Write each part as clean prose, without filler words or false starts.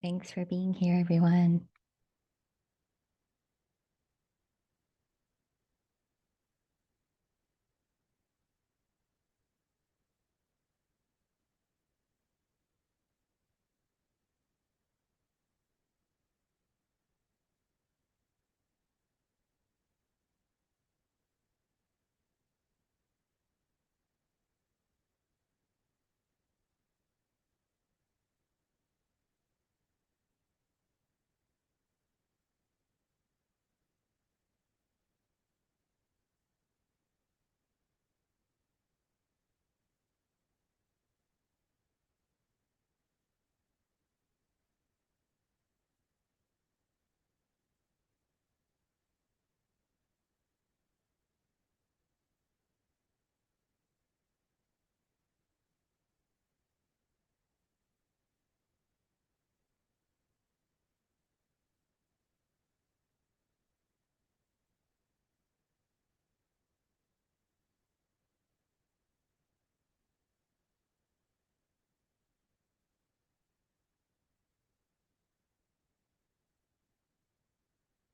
Thanks for being here, everyone.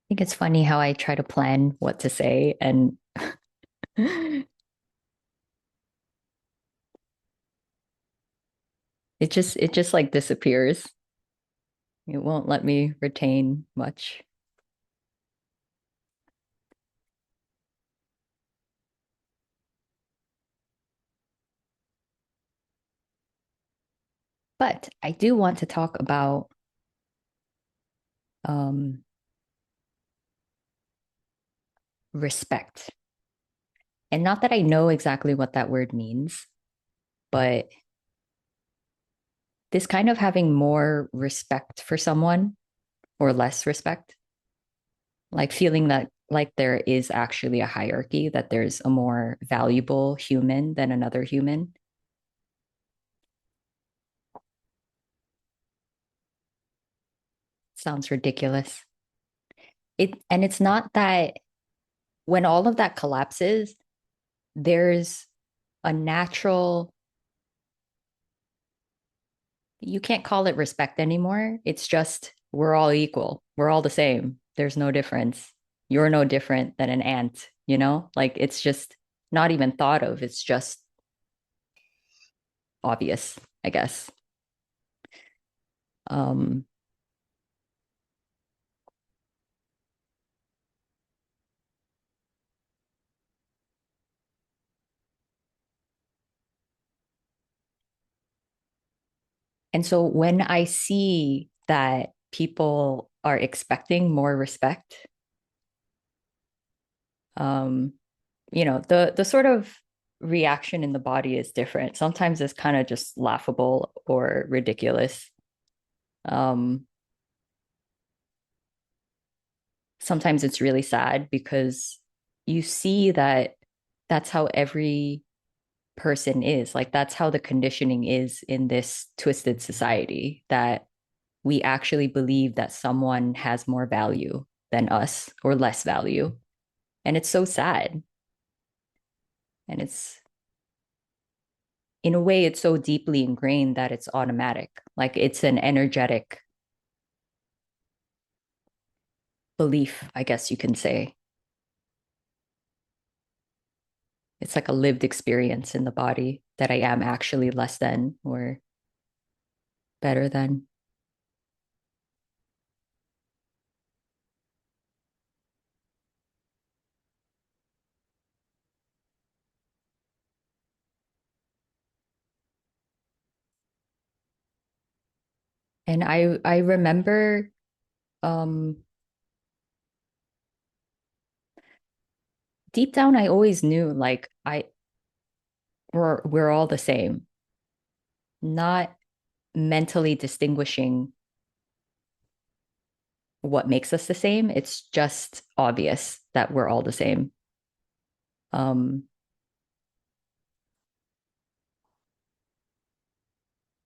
I think it's funny how I try to plan what to say and it just like disappears. It won't let me retain much. But I do want to talk about um respect. And not that I know exactly what that word means, but this kind of having more respect for someone or less respect, like feeling that like there is actually a hierarchy, that there's a more valuable human than another human. Sounds ridiculous. It's not that when all of that collapses, there's a natural, you can't call it respect anymore. It's just we're all equal. We're all the same. There's no difference. You're no different than an ant, you know? Like it's just not even thought of. It's just obvious, I guess. Um, and so when I see that people are expecting more respect, um, the sort of reaction in the body is different. Sometimes it's kind of just laughable or ridiculous. Um, Sometimes it's really sad because you see that that's how every person is. Like that's how the conditioning is in this twisted society, that we actually believe that someone has more value than us or less value. And it's so sad. And it's in a way, it's so deeply ingrained that it's automatic. Like it's an energetic belief, I guess you can say. It's like a lived experience in the body that I am actually less than or better than. And I remember um deep down I always knew like I we're all the same, not mentally distinguishing what makes us the same. It's just obvious that we're all the same. Um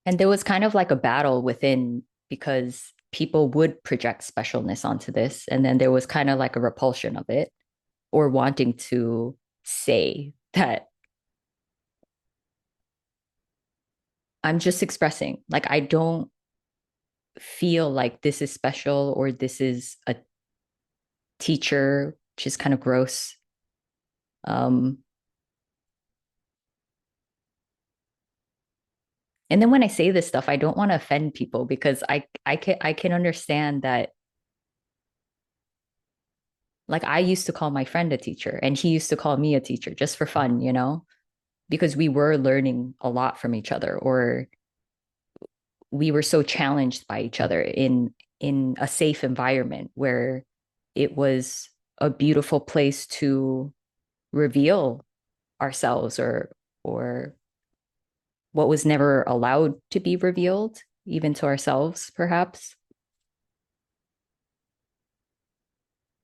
And there was kind of like a battle within because people would project specialness onto this. And then there was kind of like a repulsion of it or wanting to say that I'm just expressing. Like, I don't feel like this is special or this is a teacher, which is kind of gross. Um, and then when I say this stuff, I don't want to offend people because I can understand that like I used to call my friend a teacher and he used to call me a teacher just for fun, because we were learning a lot from each other or we were so challenged by each other in a safe environment where it was a beautiful place to reveal ourselves or what was never allowed to be revealed even to ourselves perhaps.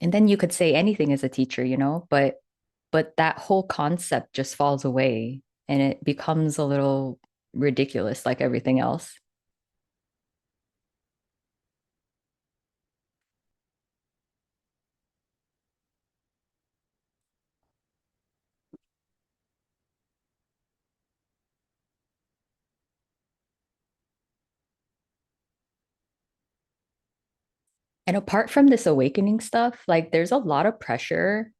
And then you could say anything as a teacher, but that whole concept just falls away and it becomes a little ridiculous like everything else. And apart from this awakening stuff, like there's a lot of pressure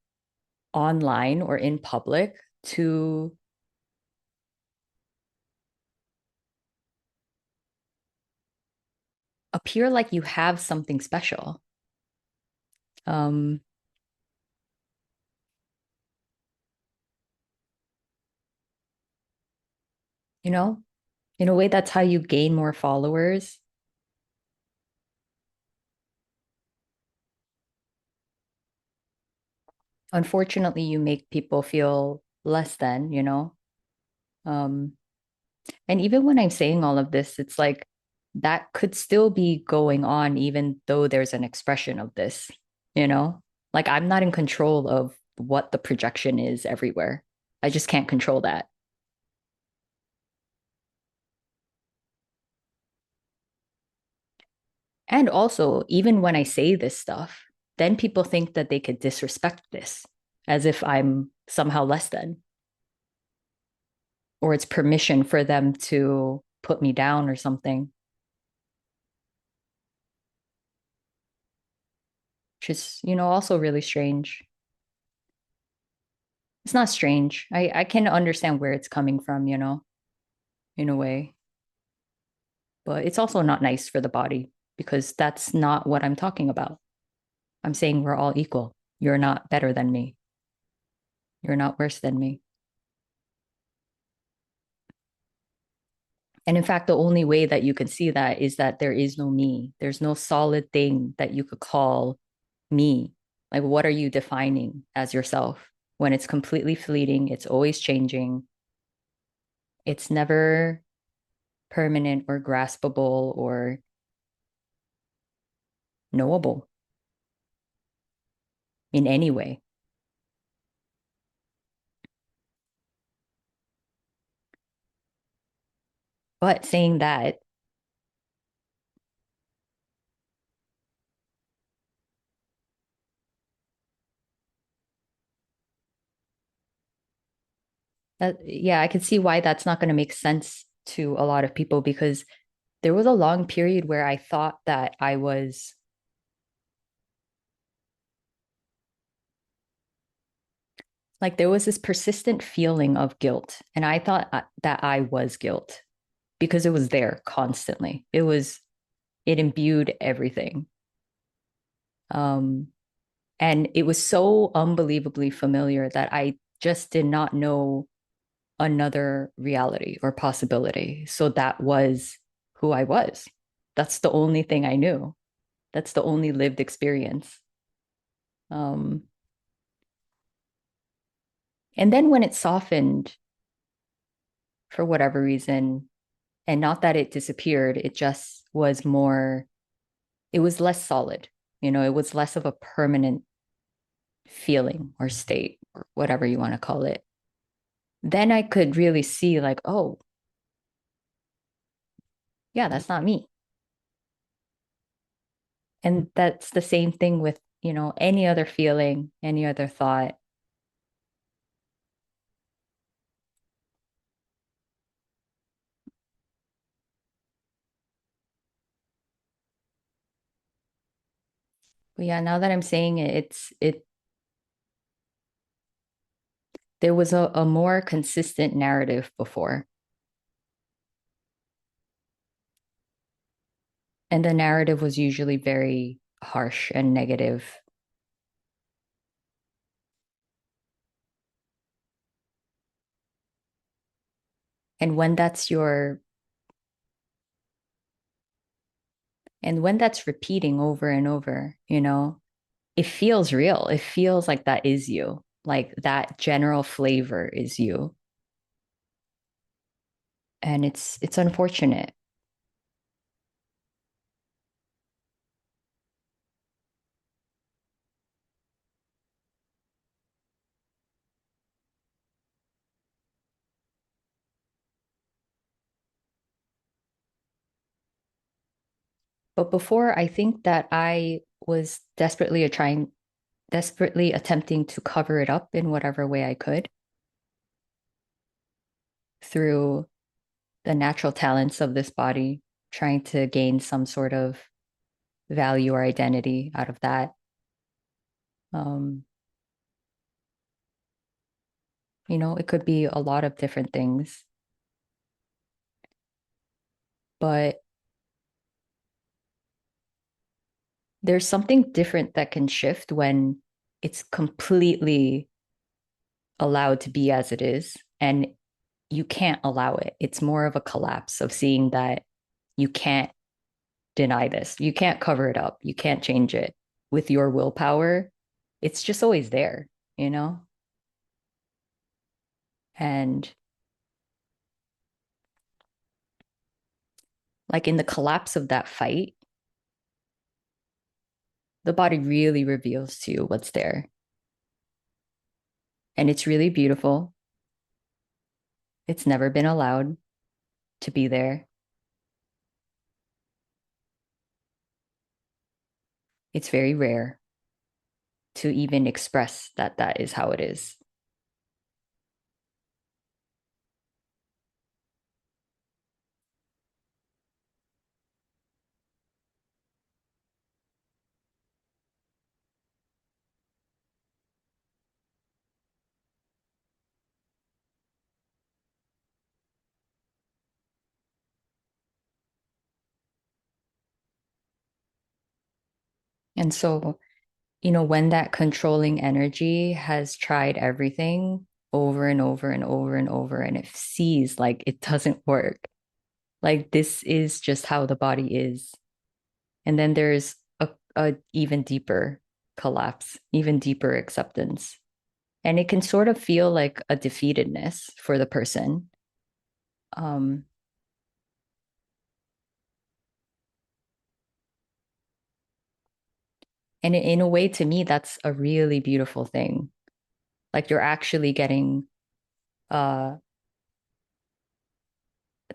online or in public to appear like you have something special. Um, you know, in a way, that's how you gain more followers. Unfortunately, you make people feel less than. Um, and even when I'm saying all of this, it's like that could still be going on, even though there's an expression of this, you know? Like I'm not in control of what the projection is everywhere. I just can't control that. And also, even when I say this stuff, then people think that they could disrespect this as if I'm somehow less than, or it's permission for them to put me down or something, which is, also really strange. It's not strange. I can understand where it's coming from, in a way, but it's also not nice for the body because that's not what I'm talking about. I'm saying we're all equal. You're not better than me. You're not worse than me. And in fact, the only way that you can see that is that there is no me. There's no solid thing that you could call me. Like, what are you defining as yourself when it's completely fleeting? It's always changing. It's never permanent or graspable or knowable in any way. But saying that, yeah, I can see why that's not going to make sense to a lot of people because there was a long period where I thought that I was like there was this persistent feeling of guilt. And I thought that I was guilt because it was there constantly. It imbued everything. Um, and it was so unbelievably familiar that I just did not know another reality or possibility. So that was who I was. That's the only thing I knew. That's the only lived experience. Um, and then when it softened for whatever reason, and not that it disappeared, it just was more, it was less solid. It was less of a permanent feeling or state or whatever you want to call it. Then I could really see, like, oh, yeah, that's not me. And that's the same thing with, any other feeling, any other thought. But yeah, now that I'm saying it, there was a more consistent narrative before. And the narrative was usually very harsh and negative. And when that's repeating over and over, it feels real. It feels like that is you. Like that general flavor is you. And it's unfortunate. But before, I think that I was desperately attempting to cover it up in whatever way I could through the natural talents of this body, trying to gain some sort of value or identity out of that. Um, it could be a lot of different things, but there's something different that can shift when it's completely allowed to be as it is. And you can't allow it. It's more of a collapse of seeing that you can't deny this. You can't cover it up. You can't change it with your willpower. It's just always there, you know? And like in the collapse of that fight, the body really reveals to you what's there. And it's really beautiful. It's never been allowed to be there. It's very rare to even express that that is how it is. And so, when that controlling energy has tried everything over and over and over and over, and it sees like it doesn't work, like this is just how the body is. And then there's a even deeper collapse, even deeper acceptance. And it can sort of feel like a defeatedness for the person. Um, and in a way, to me, that's a really beautiful thing. Like you're actually getting, uh,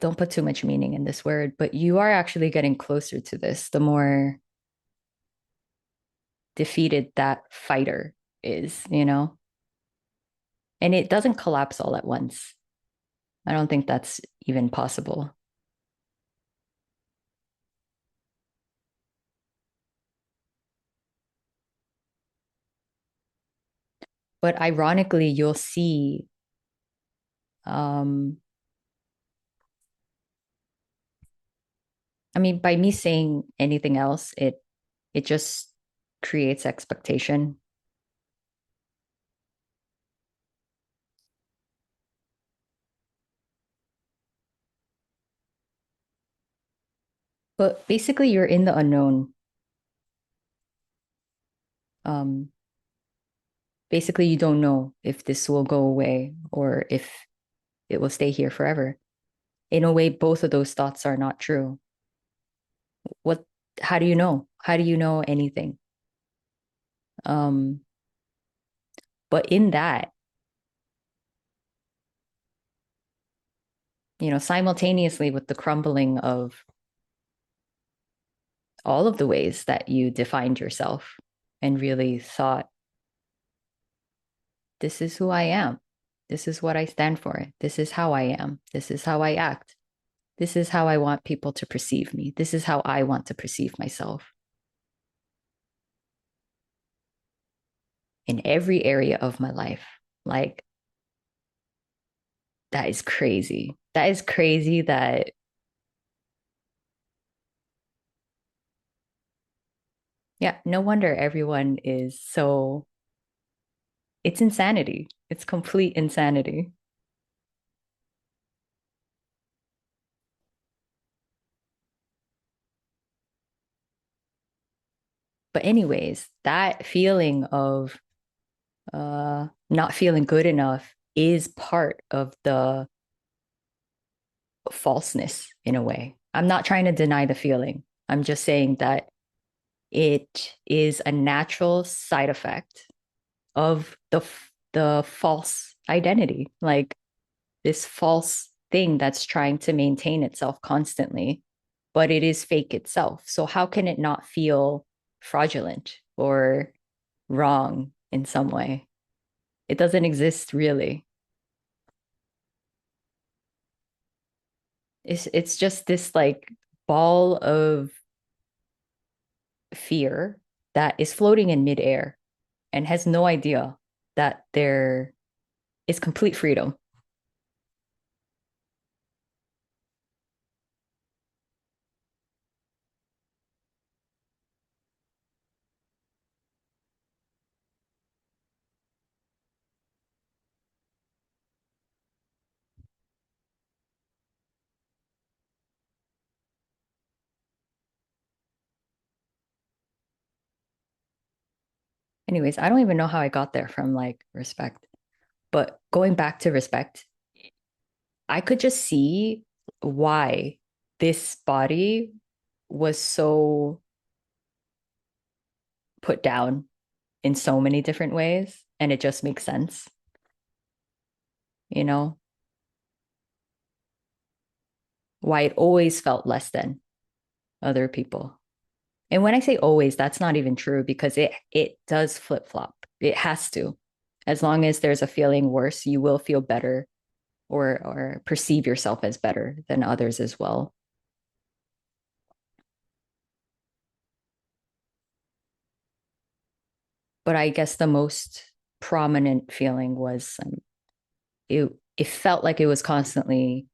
don't put too much meaning in this word, but you are actually getting closer to this the more defeated that fighter is. And it doesn't collapse all at once. I don't think that's even possible. But ironically, you'll see, um, I mean, by me saying anything else, it just creates expectation. But basically, you're in the unknown. Um, Basically, you don't know if this will go away or if it will stay here forever. In a way, both of those thoughts are not true. What, how do you know? How do you know anything? Um, but in that, simultaneously with the crumbling of all of the ways that you defined yourself and really thought, this is who I am. This is what I stand for. This is how I am. This is how I act. This is how I want people to perceive me. This is how I want to perceive myself. in every area of my life. Like, that is crazy. That is crazy that, yeah, no wonder everyone is so, it's insanity. It's complete insanity. But, anyways, that feeling of not feeling good enough is part of the falseness in a way. I'm not trying to deny the feeling. I'm just saying that it is a natural side effect of the false identity, like this false thing that's trying to maintain itself constantly, but it is fake itself. So how can it not feel fraudulent or wrong in some way? It doesn't exist really. It's just this like ball of fear that is floating in midair and has no idea that there is complete freedom. Anyways, I don't even know how I got there from like respect. But going back to respect, I could just see why this body was so put down in so many different ways. And it just makes sense, you know, why it always felt less than other people. And when I say always, that's not even true because it does flip flop. It has to. As long as there's a feeling worse, you will feel better or perceive yourself as better than others as well. But I guess the most prominent feeling was it felt like it was constantly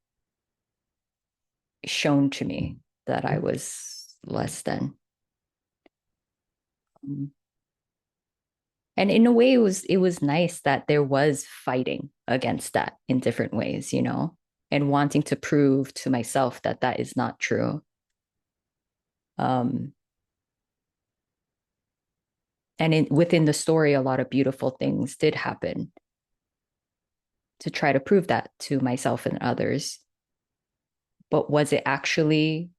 shown to me that I was less than. Um, and in a way it was nice that there was fighting against that in different ways, you know, and wanting to prove to myself that that is not true. Um, and within the story, a lot of beautiful things did happen to try to prove that to myself and others. But was it actually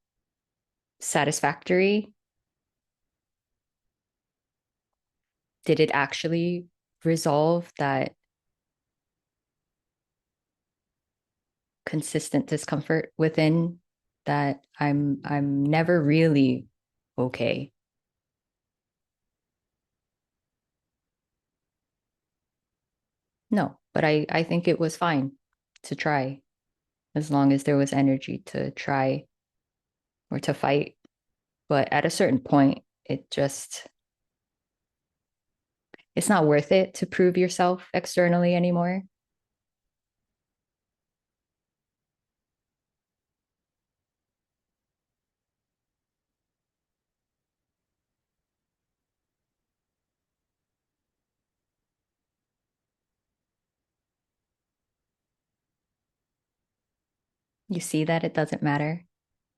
satisfactory? Did it actually resolve that consistent discomfort within that I'm never really okay? No, but I think it was fine to try as long as there was energy to try or to fight. But at a certain point, it's not worth it to prove yourself externally anymore. You see that it doesn't matter.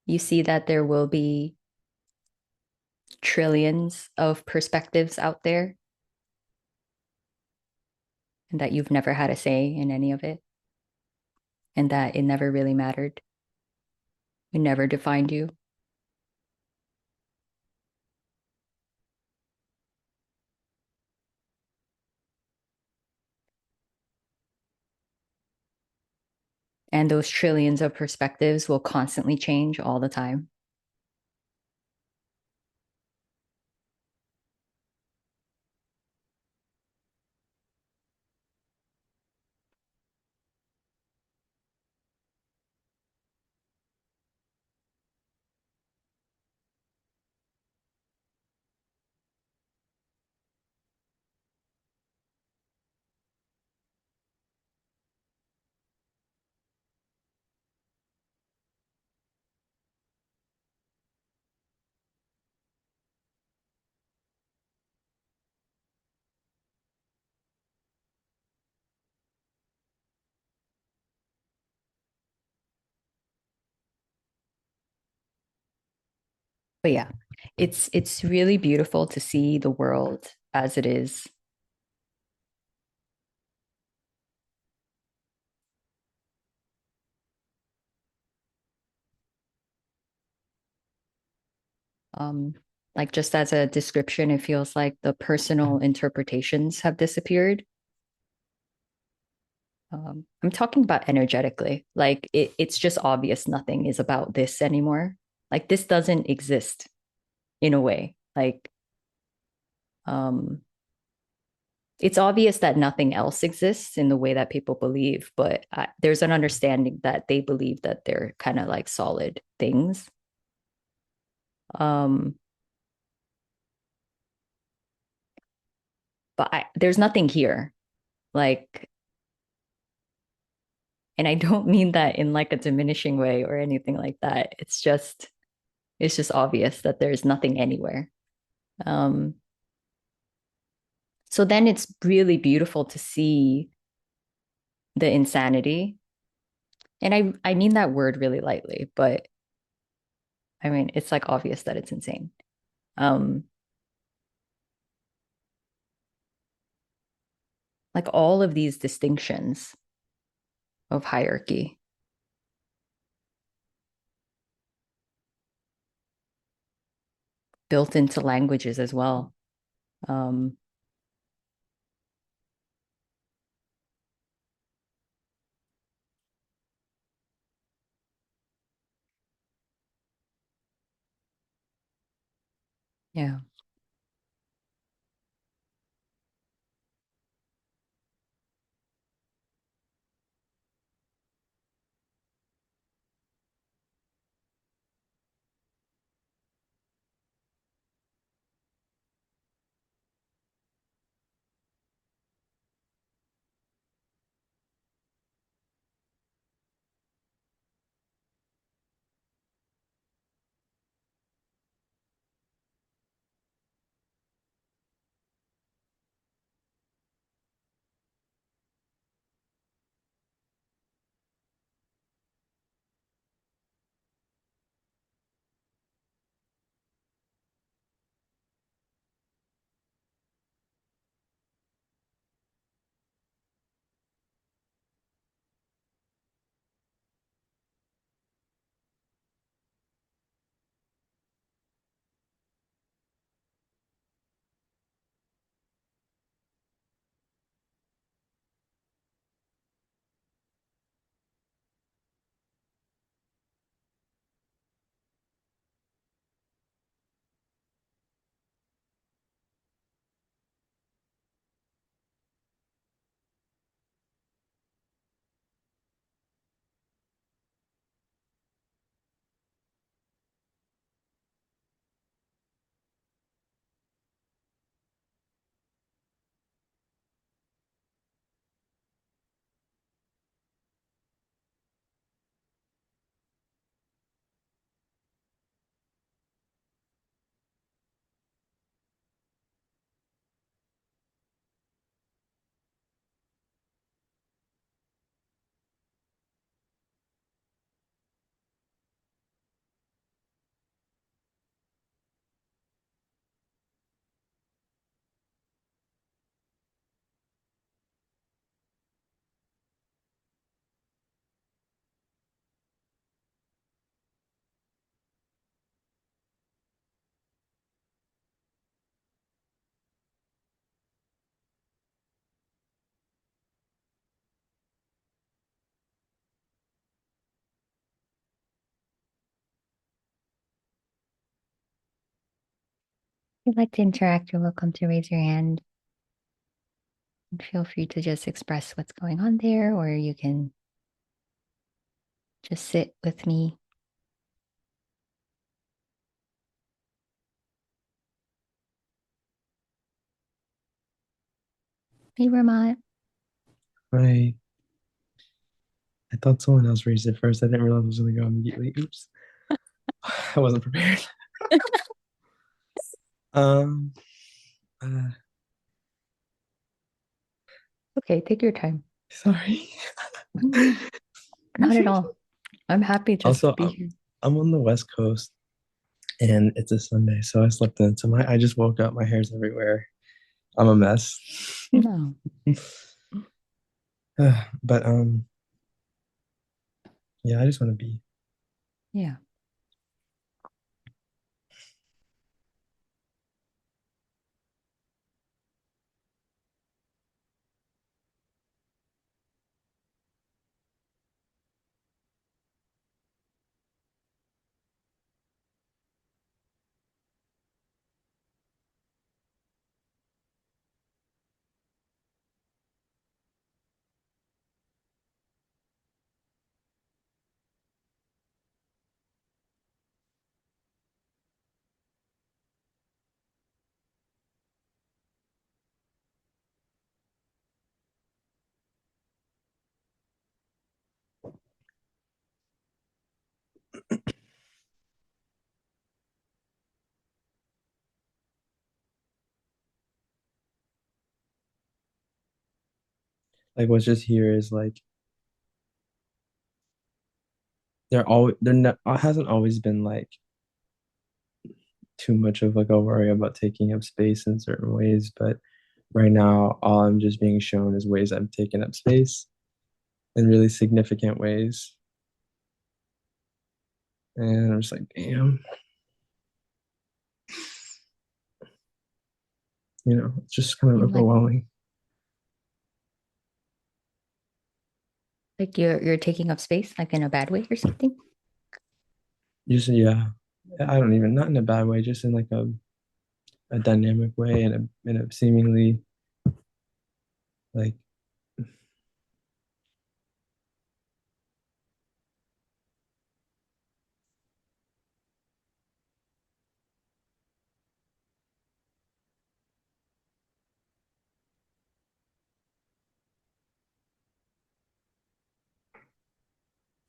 You see that there will be trillions of perspectives out there and that you've never had a say in any of it and that it never really mattered. It never defined you. And those trillions of perspectives will constantly change all the time. But yeah, it's really beautiful to see the world as it is. Um, like just as a description, it feels like the personal interpretations have disappeared. I'm talking about energetically. Like it's just obvious nothing is about this anymore. Like this doesn't exist in a way. Like um, it's obvious that nothing else exists in the way that people believe, but there's an understanding that they believe that they're kind of like solid things. Um, but there's nothing here. Like, and I don't mean that in like a diminishing way or anything like that. It's just obvious that there's nothing anywhere. Um, so then it's really beautiful to see the insanity. And I mean that word really lightly, but I mean it's like obvious that it's insane. Um, like all of these distinctions of hierarchy built into languages as well. Um, yeah. If you'd like to interact, you're welcome to raise your hand and feel free to just express what's going on there, or you can just sit with me. Hey, Vermont. I I thought someone else raised it first. I didn't realize it was gonna go immediately. Oops. I wasn't prepared. Um uh, Okay, take your time. sorry. Not at all. I'm happy just to Also, be here. I'm on the West Coast. and it's a Sunday, so I slept in. So I just woke up, my hair's everywhere. I'm a mess. No. But yeah, I just want to be. Yeah. Like what's just here is like they're not hasn't always been like too much of like a worry about taking up space in certain ways, but right now all I'm just being shown is ways I'm taking up space in really significant ways. And I'm just like, damn, it's just kind of And overwhelming. like you're taking up space, like in a bad way or something. Just yeah. I don't even not in a bad way, just in like a dynamic way and a seemingly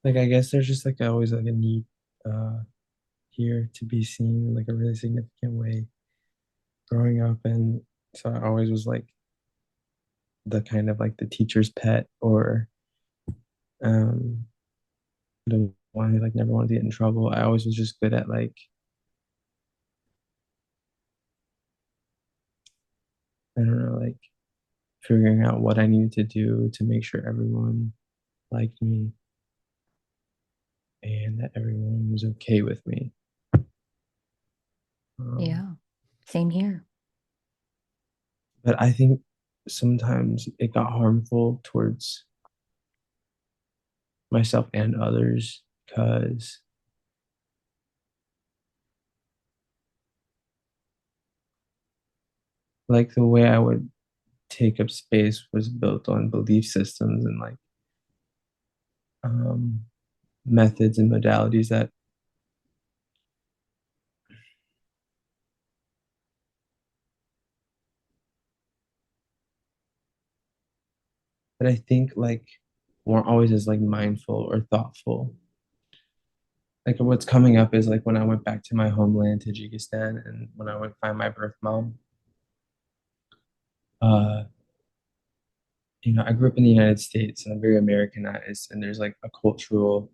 like I guess there's just like always like a need uh here to be seen in like a really significant way growing up. And so I always was like the kind of like the teacher's pet or um the one who like never wanted to get in trouble. I always was just good at like I don't know, like figuring out what I needed to do to make sure everyone liked me and that everyone was okay with me. Um, Yeah. Same here. but I think sometimes it got harmful towards myself and others because like the way I would take up space was built on belief systems and like um, methods and modalities that I think like weren't always as like mindful or thoughtful. Like what's coming up is like when I went back to my homeland, Tajikistan, and when I went find my birth mom. Uh, I grew up in the United States and I'm very Americanized, and there's like a cultural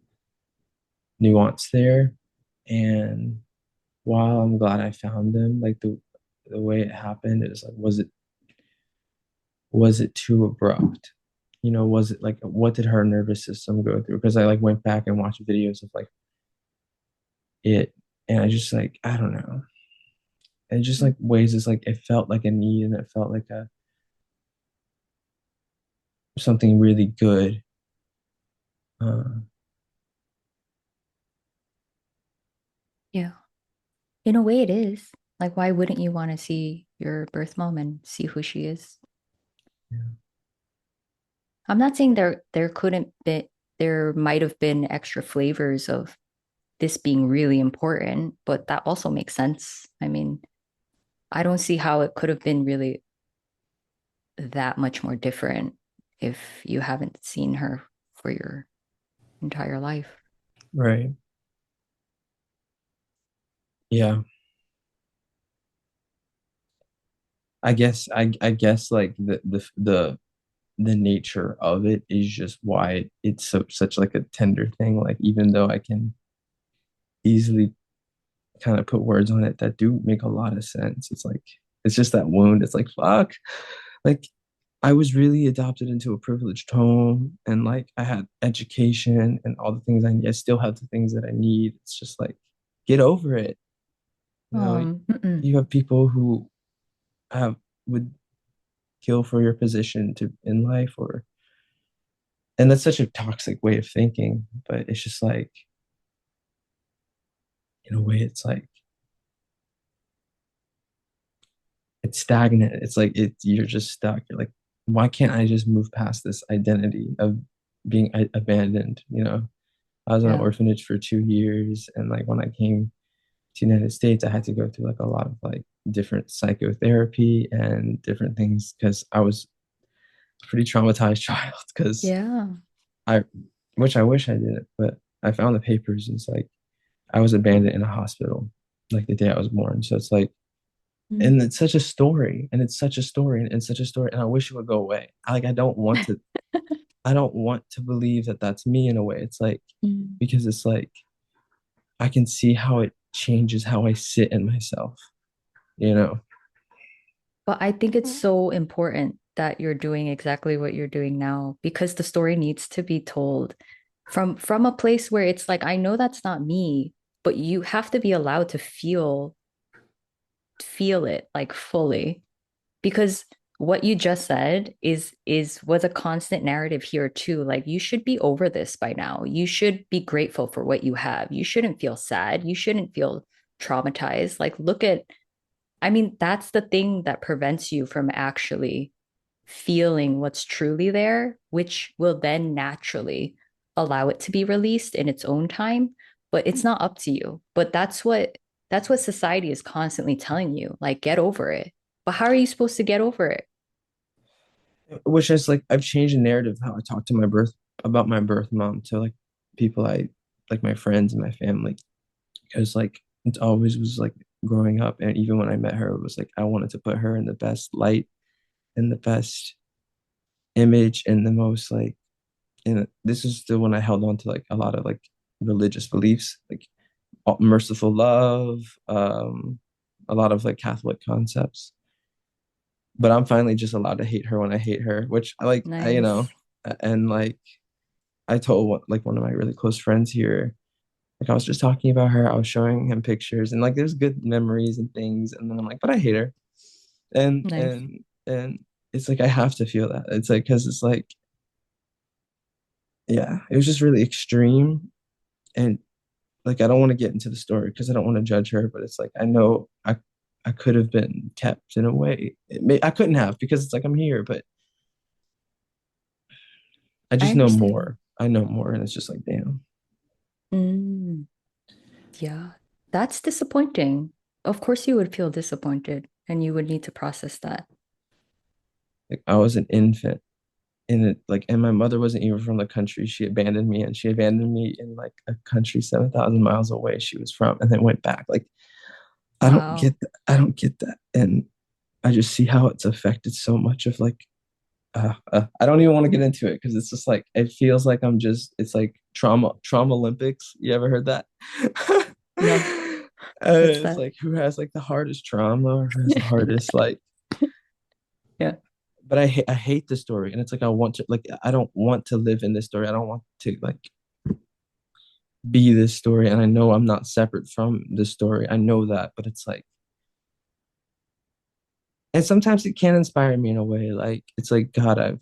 nuance there. And while I'm glad I found them, like the way it happened is like, was it too abrupt? Was it like what did her nervous system go through? Because I like went back and watched videos of like it, and I just like I don't know, and just like ways it's like it felt like a need and it felt like a something really good. Uh, Yeah. In a way it is. Like why wouldn't you want to see your birth mom and see who she is? yeah, I'm not saying there couldn't be there might have been extra flavors of this being really important, but that also makes sense. I mean, I don't see how it could have been really that much more different if you haven't seen her for your entire life. right, yeah. I guess like the nature of it is just why it's such like a tender thing. Like even though I can easily kind of put words on it that do make a lot of sense. It's like it's just that wound. It's like fuck. Like I was really adopted into a privileged home and like I had education and all the things I need. I still have the things that I need. It's just like get over it. You know, Mm-mm. you have people who have would kill for your position to in life or and that's such a toxic way of thinking, but it's just like in a way it's like it's stagnant. It's like you're just stuck. You're like, why can't I just move past this identity of being abandoned? You know, I was in an Yeah. orphanage for 2 years, and like when I came to the United States, I had to go through like a lot of like different psychotherapy and different things because I was a pretty traumatized child because Yeah. I, which I wish I didn't, but I found the papers. And it's like I was abandoned in a hospital like the day I was born. So it's like Mm. and it's such a story and it's such a story and it's such a story and I wish it would go away. I don't want to believe that that's me in a way. It's like Mm. because it's like I can see how it changes how I sit in myself, you know. But I think it's so important that you're doing exactly what you're doing now because the story needs to be told from a place where it's like, I know that's not me, but you have to be allowed to feel it like fully because what you just said is was a constant narrative here too. Like you should be over this by now. You should be grateful for what you have. You shouldn't feel sad. You shouldn't feel traumatized. Like look at I mean, that's the thing that prevents you from actually feeling what's truly there, which will then naturally allow it to be released in its own time. But it's not up to you. But that's what society is constantly telling you. Like, get over it. But how are you supposed to get over it? Which is like I've changed the narrative how I talk to my birth about my birth mom to like people I like my friends and my family because like it always was like growing up and even when I met her it was like I wanted to put her in the best light and the best image and the most like and this is the one I held on to like a lot of like religious beliefs like merciful love a lot of like Catholic concepts but I'm finally just allowed to hate her when I hate her which I like I you know Nice. and like I told like one of my really close friends here like I was just talking about her I was showing him pictures and like there's good memories and things and then I'm like but I hate her and Nice. and it's like I have to feel that it's like because it's like yeah it was just really extreme and like I don't want to get into the story because I don't want to judge her, but it's like I know I could have been kept in a way. I couldn't have because it's like I'm here, but I I just know understand. more. I know more, and it's just like damn. Mm, yeah. That's disappointing. Of course you would feel disappointed and you would need to process that. Like I was an infant, and it like, and my mother wasn't even from the country. She abandoned me, and she abandoned me in like a country 7,000 miles away she was from, and then went back. Like I don't Wow. get that. I don't get that, and I just see how it's affected so much of like I don't even want to get into it because it's just like it feels like I'm just it's like trauma Olympics. You ever heard that? No, what's It's that? like who has like the hardest trauma or who has the hardest like. Yeah. But I hate the story, and it's like I want to like I don't want to live in this story. I don't want to like be this story, and I know I'm not separate from this story. I know that, but it's like and sometimes it can inspire me in a way. Like it's like God, I've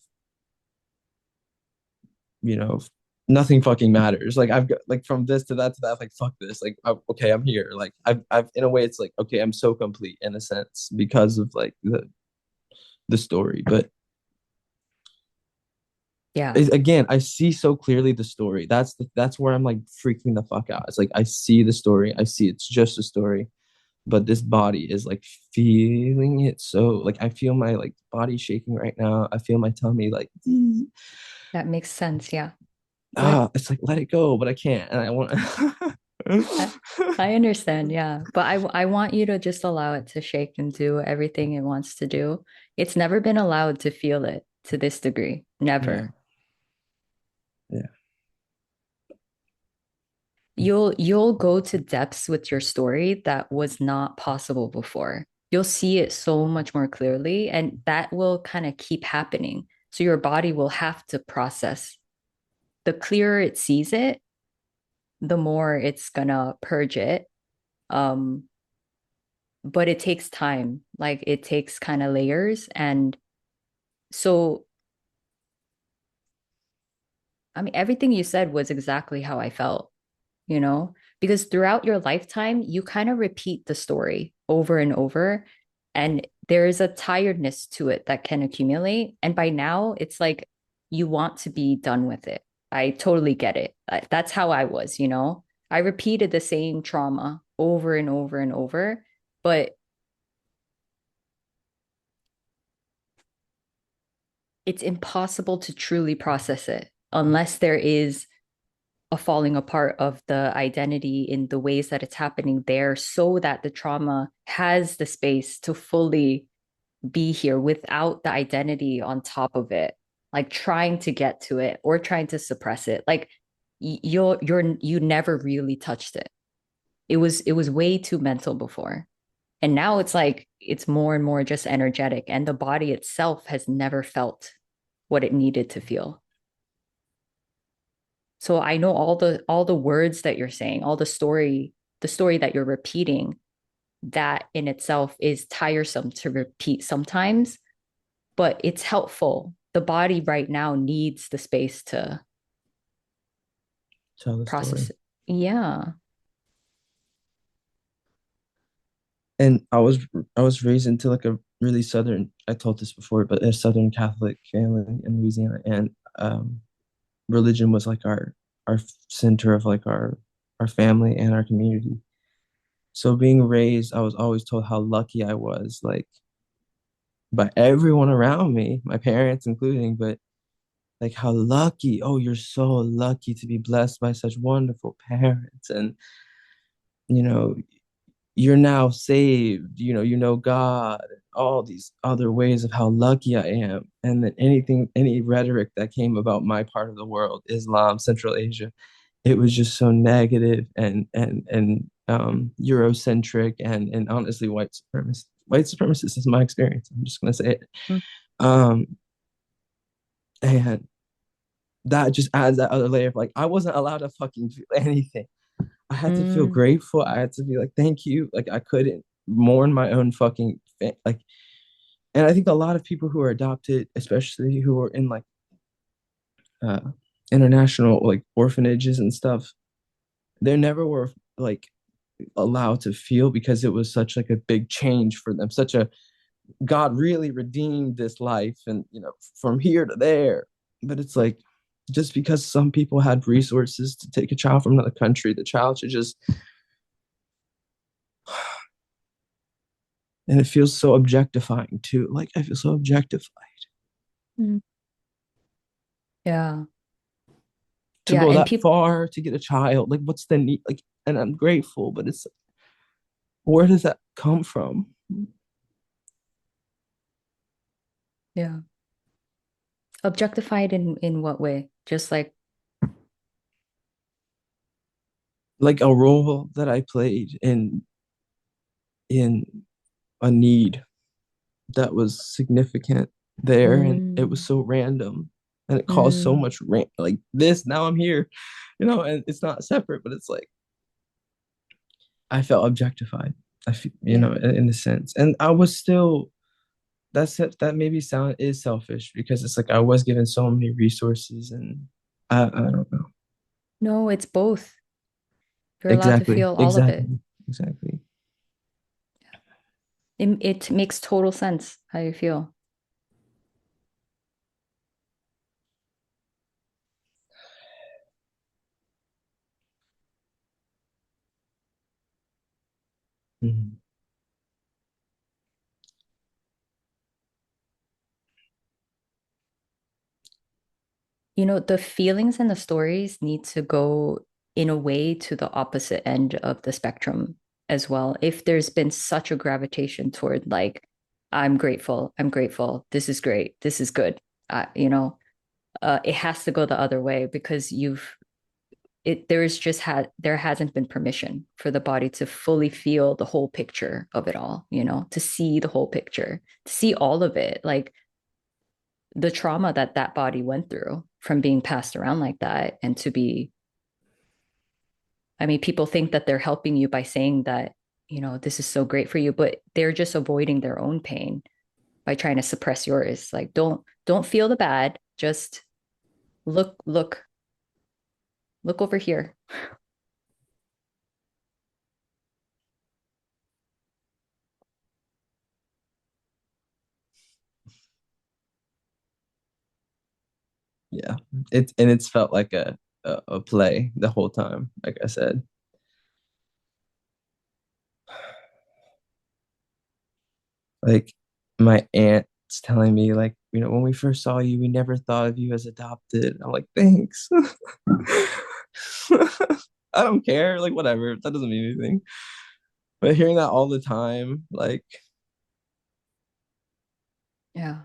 you know, nothing fucking matters. Like I've got like from this to that, like fuck this. Like okay, I'm here. Like I've in a way, it's like okay, I'm so complete in a sense because of like the story. But Yeah. again, I see so clearly the story. That's where I'm like freaking the fuck out. It's like I see the story. I see it's just a story, but this body is like feeling it. So like I feel my like body shaking right now. I feel my tummy like That makes sense. Yeah. But it's like let it go, but I can't, and I want. I, I understand. Yeah. But I want you to just allow it to shake and do everything it wants to do. It's never been allowed to feel it to this degree. Yeah, Never. yeah. You'll go to depths with your story that was not possible before. You'll see it so much more clearly, and that will kind of keep happening. So your body will have to process. The clearer it sees it, the more it's gonna purge it. Um, but it takes time. Like it takes kind of layers. And so, I mean, everything you said was exactly how I felt, you know, because throughout your lifetime, you kind of repeat the story over and over. And there is a tiredness to it that can accumulate. And by now, it's like you want to be done with it. I totally get it. That's how I was, you know. I repeated the same trauma over and over and over, but it's impossible to truly process it unless there is a falling apart of the identity in the ways that it's happening there so that the trauma has the space to fully be here without the identity on top of it, like trying to get to it or trying to suppress it. Like you never really touched it. It was way too mental before. And now it's like it's more and more just energetic, and the body itself has never felt what it needed to feel. So I know all the words that you're saying, all the story that you're repeating, that in itself is tiresome to repeat sometimes, but it's helpful. The body right now needs the space to Tell the process story. it. Yeah. And I was raised into like a really southern, I told this before, but a southern Catholic family in Louisiana, and religion was like our center of like our family and our community. So being raised, I was always told how lucky I was, like by everyone around me, my parents including, but like how lucky, oh, you're so lucky to be blessed by such wonderful parents. And you know, you're now saved, God, all these other ways of how lucky I am. And then any rhetoric that came about my part of the world, Islam, Central Asia, it was just so negative and Eurocentric and honestly white supremacist. White supremacist is my experience. I'm just gonna say it. Mm. Um, and that just adds that other layer of like I wasn't allowed to fucking feel anything. I had to feel Mm. grateful. I had to be like, thank you. Like I couldn't mourn my own fucking like. And I think a lot of people who are adopted, especially who are in like uh, international like orphanages and stuff, they never were like allowed to feel because it was such like a big change for them. Such a God really redeemed this life and from here to there. But it's like just because some people had resources to take a child from another country, the child should just, and it feels so objectifying too. Like I feel so objectified Mm. Yeah. to Yeah. go And that people, far to get a child. Like what's the need? Like, and I'm grateful, but it's where does that come from? yeah. Objectified in what way? Just like, Like a role that I played in a need that was significant there, and it was mm, so random, and it caused so mm, much like this. Now I'm here, and it's not separate, but it's like I felt objectified. I feel, yeah. in a sense, and I was still. That's it. That maybe sound is selfish because it's like I was given so many resources, and I don't know No, it's both. You're allowed to exactly, feel all of it. exactly, exactly. It makes total sense how you feel. Mhm. You know, the feelings and the stories need to go in a way to the opposite end of the spectrum as well. If there's been such a gravitation toward like, I'm grateful, this is great, this is good, it has to go the other way because there hasn't been permission for the body to fully feel the whole picture of it all, to see the whole picture, to see all of it, like the trauma that that body went through from being passed around like that. And to be, I mean, people think that they're helping you by saying that, this is so great for you, but they're just avoiding their own pain by trying to suppress yours. Like, don't feel the bad, just look over here. Yeah, it's felt like a play the whole time, like I said. Like my aunt's telling me, like, when we first saw you, we never thought of you as adopted. I'm like, thanks. I don't care, like whatever, that doesn't mean anything. But hearing that all the time, like, Yeah,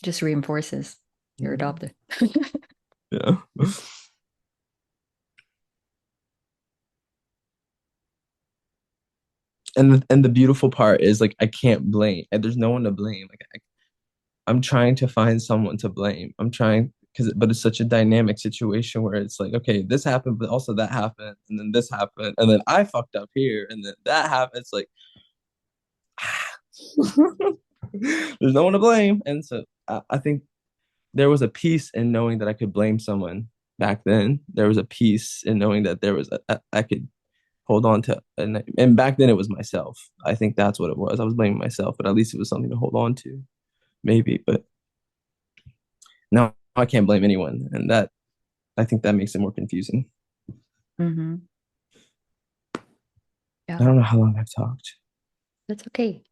just reinforces you're adopted. yeah. And the beautiful part is, like, I can't blame, and there's no one to blame. Like, I'm trying to find someone to blame. I'm trying but it's such a dynamic situation where it's like, okay, this happened, but also that happened, and then this happened, and then I fucked up here, and then that happened. It's like there's no one to blame, and so I think there was a peace in knowing that I could blame someone back then. There was a peace in knowing that I could hold on to, and back then it was myself. I think that's what it was. I was blaming myself, but at least it was something to hold on to, maybe. But now I can't blame anyone, and that I think that makes it more confusing. Mm-hmm. I Yeah, don't know how long I've talked. that's okay.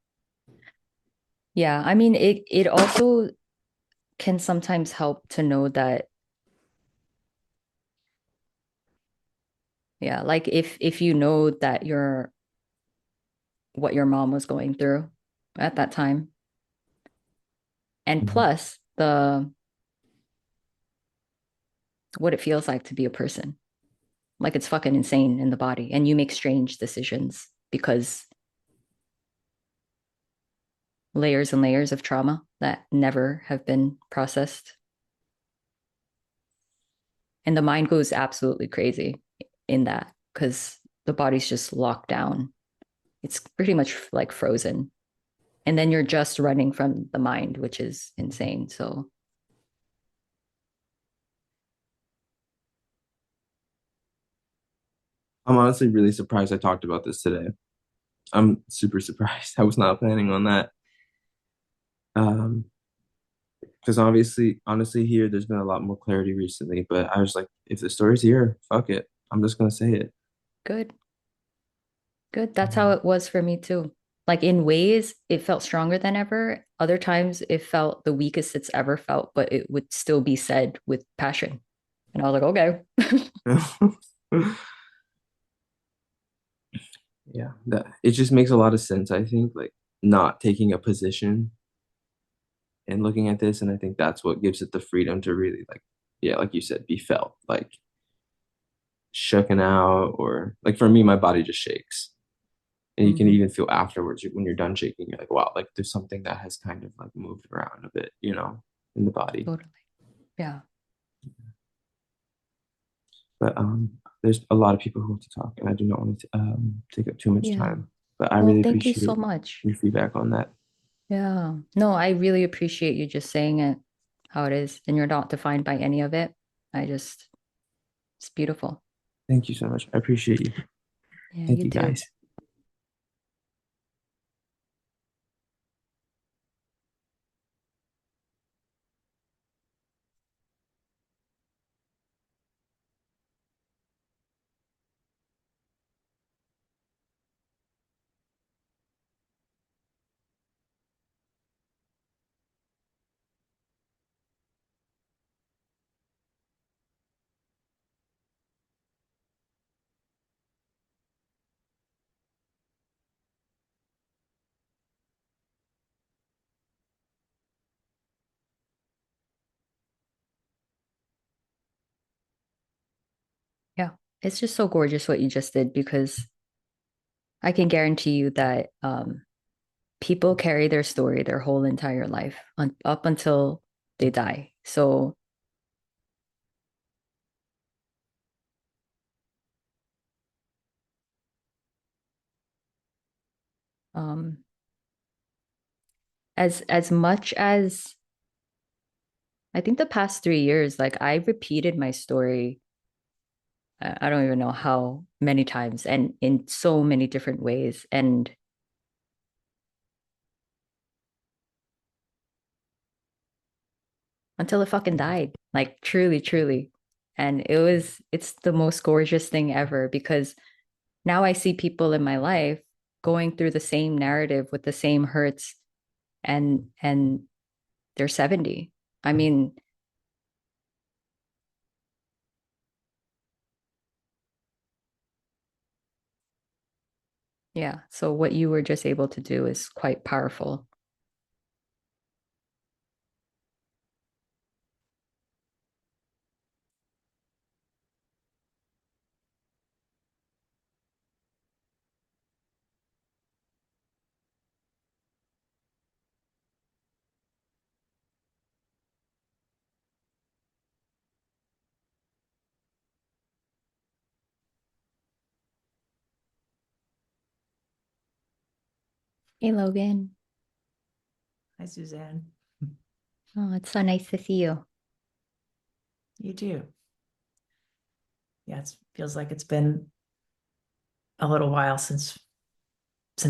Yeah, I mean, it also can sometimes help to know that, yeah, like if you know that you're what your mom was going through at that time, and Mhm. plus the what it feels like to be a person. Like it's fucking insane in the body, and you make strange decisions because layers and layers of trauma that never have been processed. And the mind goes absolutely crazy in that because the body's just locked down. It's pretty much like frozen. And then you're just running from the mind, which is insane. So, I'm honestly really surprised I talked about this today. I'm super surprised. I was not planning on that. Um, because obviously, honestly, here there's been a lot more clarity recently. But I was like, if the story's here, fuck it. I'm just gonna say it. good, good. That's how it was for me too. Like in ways, it felt stronger than ever. Other times, it felt the weakest it's ever felt, but it would still be said with passion. And I was like, okay. Yeah, that it just makes a lot of sense. I think, like, not taking a position and looking at this, and I think that's what gives it the freedom to really, like, yeah, like you said, be felt, like shooken out, or like for me, my body just shakes. And you can Mhm. even feel afterwards when you're done shaking, you're like, wow, like there's something that has kind of like moved around a bit, in the body. Totally. Yeah. But there's a lot of people who want to talk, and I do not want to take up too much Yeah. time. But I Well, really thank you so appreciate much. your feedback on that. Yeah. No, I really appreciate you just saying it how it is, and you're not defined by any of it. It's beautiful. Thank you so much. I appreciate you. Yeah, Thank you you too. guys. it's just so gorgeous what you just did because I can guarantee you that people carry their story their whole entire life up until they die. So, um, as much as I think the past 3 years, like I repeated my story, I don't even know how many times and in so many different ways. And until it fucking died, like truly, truly. And it's the most gorgeous thing ever because now I see people in my life going through the same narrative with the same hurts and they're 70. I mean, yeah. So what you were just able to do is quite powerful. Hey, Logan. Hi, Suzanne. Oh, it's so nice to see you. You too. Yeah, it feels like it's been a little while since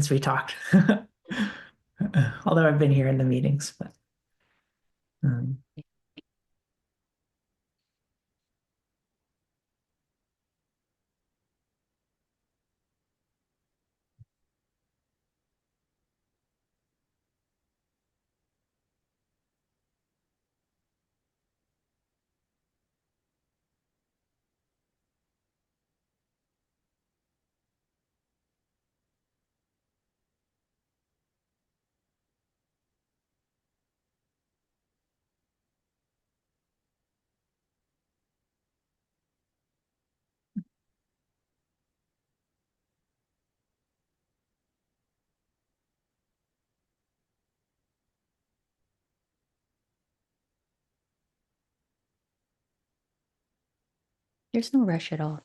we talked. Although I've been here in the meetings, but um, There's no rush at all.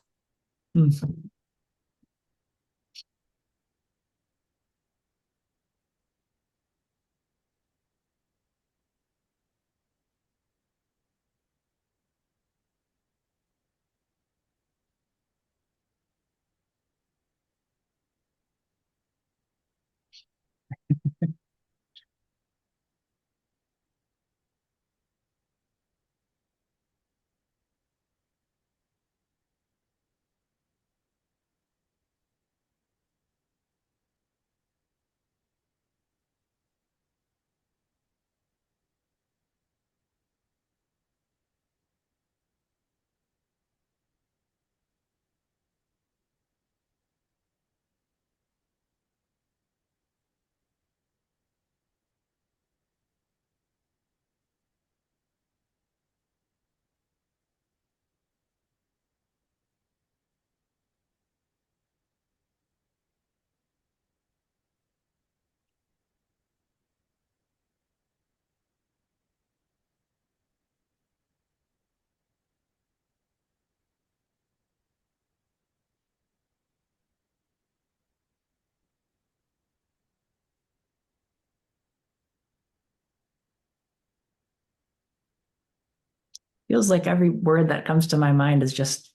feels like every word that comes to my mind is just,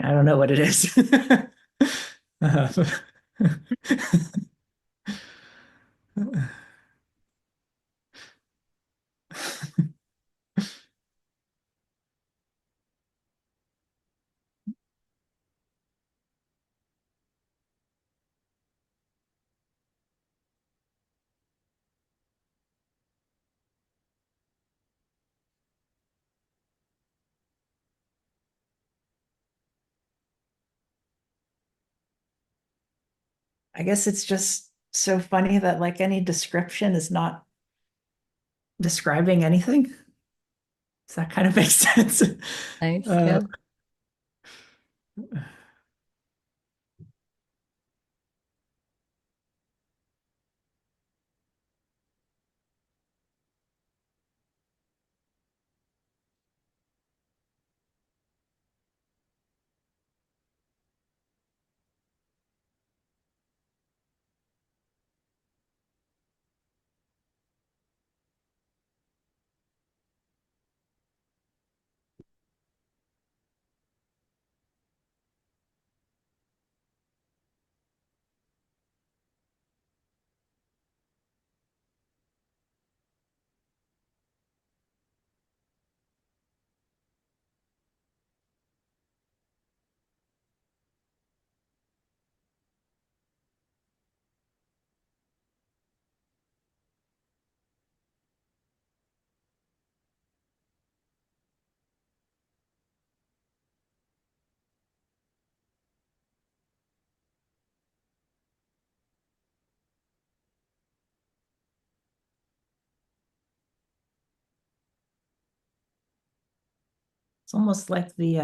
I don't know what it is. Uh, I guess it's just so funny that like any description is not describing anything. Does that kind of make sense? Nice. Uh, Yeah. it's almost like the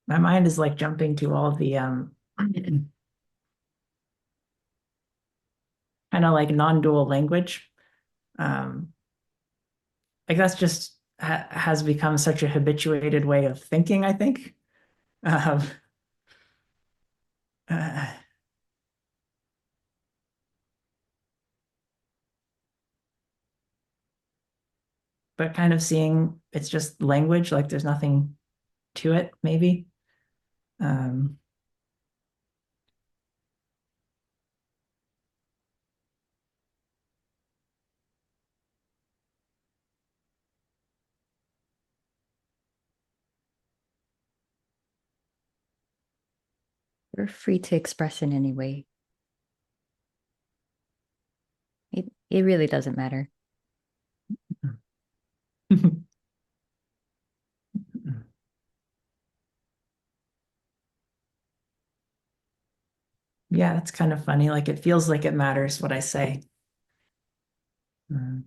my mind is like jumping to all the kind of like non-dual language. Um, like that's just has become such a habituated way of thinking, I think. Um, uh, but kind of seeing it's just language, like there's nothing to it, maybe. Um, You're free to express in any way. It really doesn't matter. yeah, that's kind of funny. Like it feels like it matters what I say. Mm.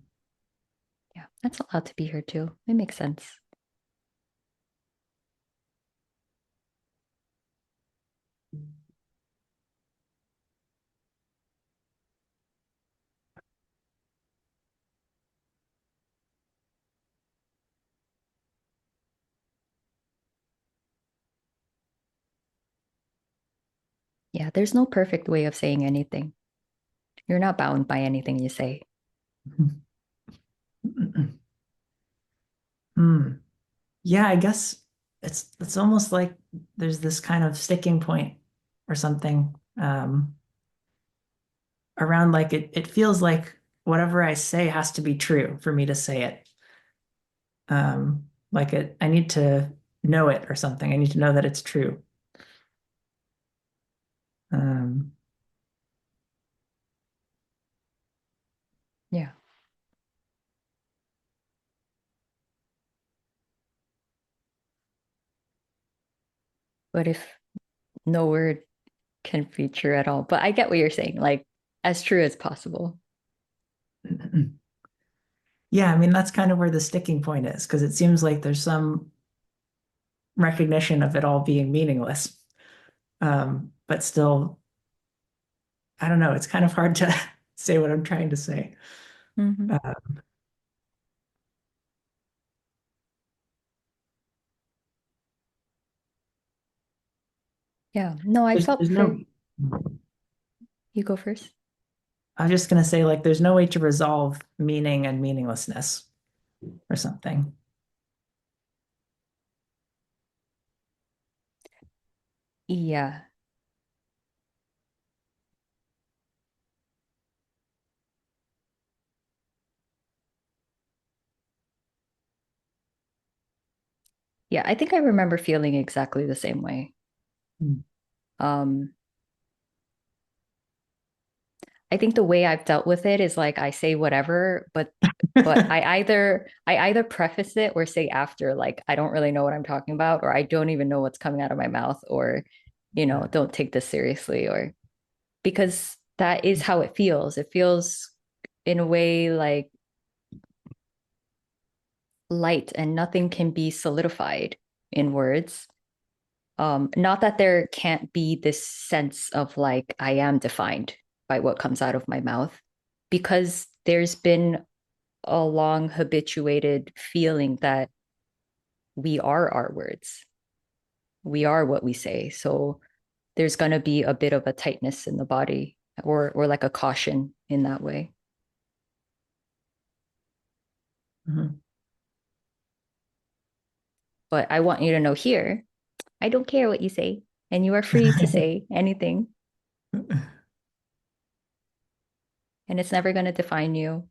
Yeah, that's allowed to be here too. It makes sense. Yeah, there's no perfect way of saying anything. You're not bound by anything you say. Mm. Yeah, I guess it's almost like there's this kind of sticking point or something around like it feels like whatever I say has to be true for me to say it. Like it I need to know it or something. I need to know that it's true. Um, Yeah. But if no word can be true at all, but I get what you're saying. Like as true as possible. Yeah, I mean, that's kind of where the sticking point is, because it seems like there's some recognition of it all being meaningless. But still, I don't know, it's kind of hard to say what I'm trying to say. Hmm. Uh, Yeah. No, I felt there's for no, you go first. I was just going to say, like, there's no way to resolve meaning and meaninglessness or something. Yeah. Yeah, I think I remember feeling exactly the same way. Mm. Um, I think the way I've dealt with it is like I say whatever, but I either preface it or say after like I don't really know what I'm talking about or I don't even know what's coming out of my mouth or don't take this seriously or because that is how it feels. It feels in a way like light and nothing can be solidified in words. Not that there can't be this sense of like I am defined by what comes out of my mouth, because there's been a long habituated feeling that we are our words. We are what we say. So there's going to be a bit of a tightness in the body or like a caution in that way. Mhm. But I want you to know here, I don't care what you say, and you are free to say anything, and it's never going to define you.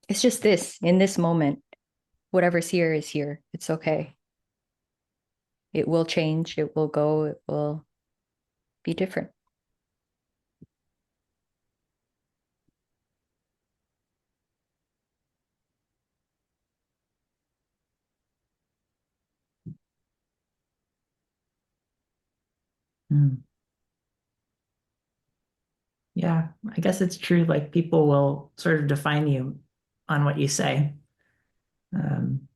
It's just this in this moment. Whatever's here is here. It's okay. It will change. It will go. It will be different. Mm. Yeah, I guess it's true. Like people will sort of define you on what you say. Um,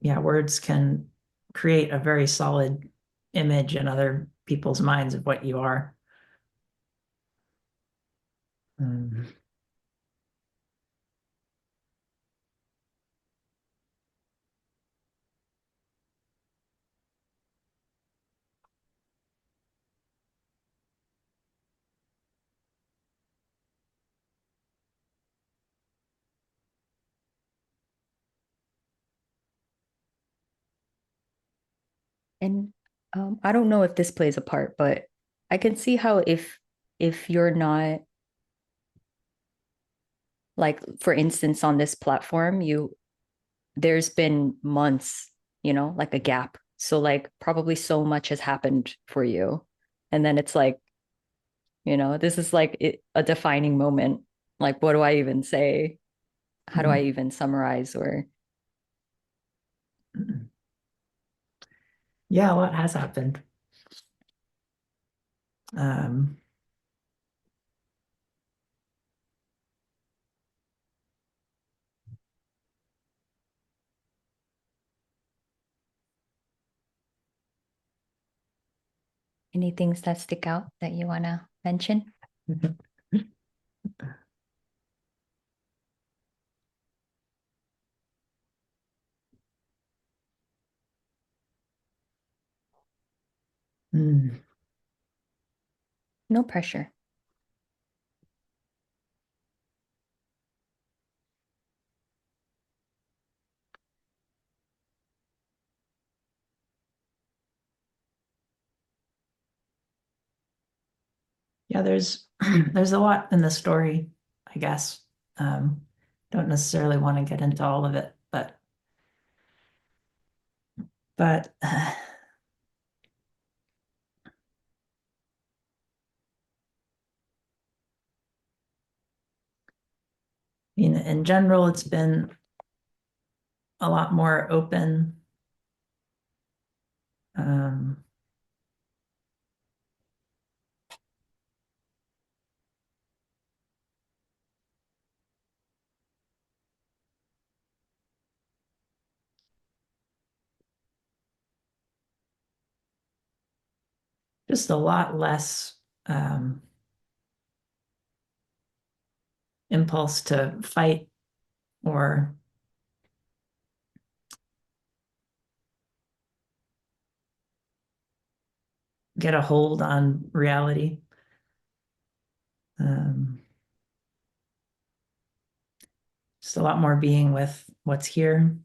yeah, words can create a very solid image in other people's minds of what you are. Um, And I don't know if this plays a part, but I can see how if you're not like, for instance, on this platform, there's been months, like a gap. So like probably so much has happened for you. And then it's like, this is like a defining moment. Like, what do I even say? How do I mm, even summarize or mm. Yeah, a lot has happened. Um, any things that stick out that you want to mention? mm. No pressure. Yeah, there's there's a lot in the story, I guess. Um, don't necessarily want to get into all of it, but in general, it's been a lot more open. Um, just a lot less impulse to fight or get a hold on reality. Um, just a lot more being with what's here.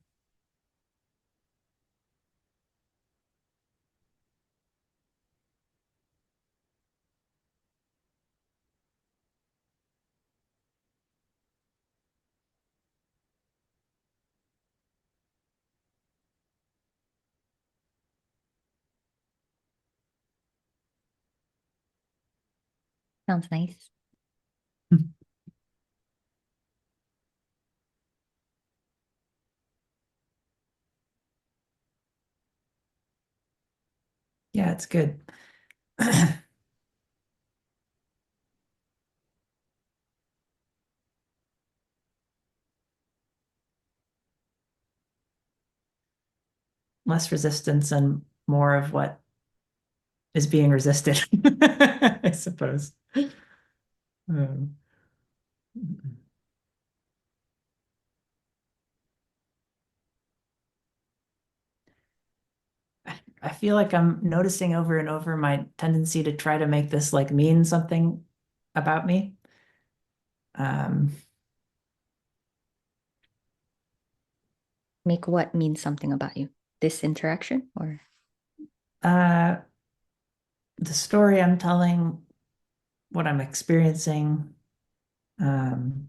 Sounds nice. Yeah, it's good. Less resistance and more of what is being resisted, I suppose. Um, I feel like I'm noticing over and over my tendency to try to make this like mean something about me. Um, Make what mean something about you? This interaction or uh, the story I'm telling, what I'm experiencing, um,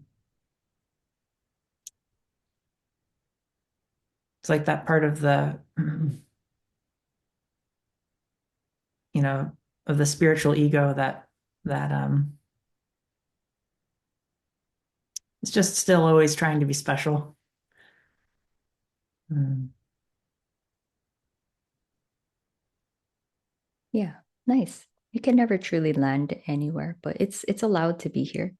it's like that part of the, you know, of the spiritual ego that it's just still always trying to be special. Um, yeah, nice. You can never truly land anywhere, but it's allowed to be here.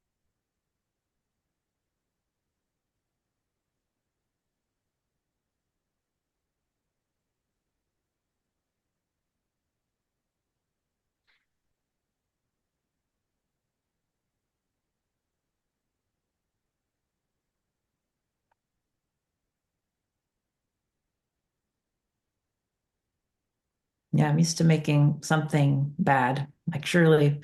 yeah, I'm used to making something bad. Like surely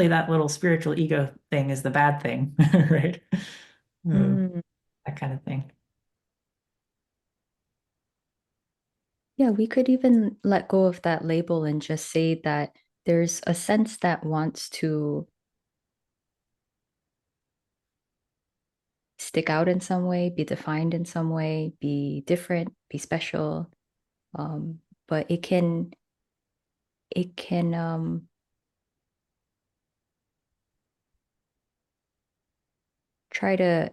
that little spiritual ego thing is the bad thing, right? Mm, That kind of thing. yeah, we could even let go of that label and just say that there's a sense that wants to stick out in some way, be defined in some way, be different, be special. Um, but it can try to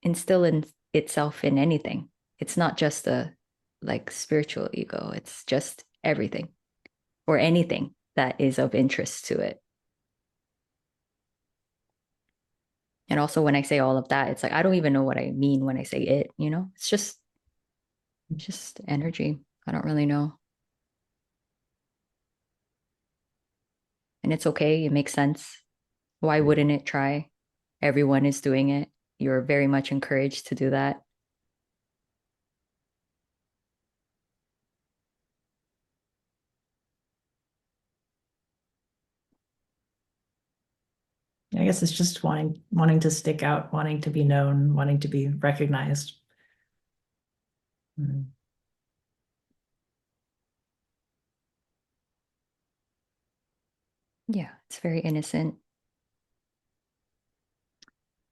instill in itself in anything. It's not just a like spiritual ego, it's just everything or anything that is of interest to it. And also when I say all of that, it's like I don't even know what I mean when I say it, you know? It's just energy. I don't really know. And it's okay, it makes sense. Why wouldn't it try? Everyone is doing it. You're very much encouraged to do that. I guess it's just wanting to stick out, wanting to be known, wanting to be recognized. Mm. Yeah, it's very innocent.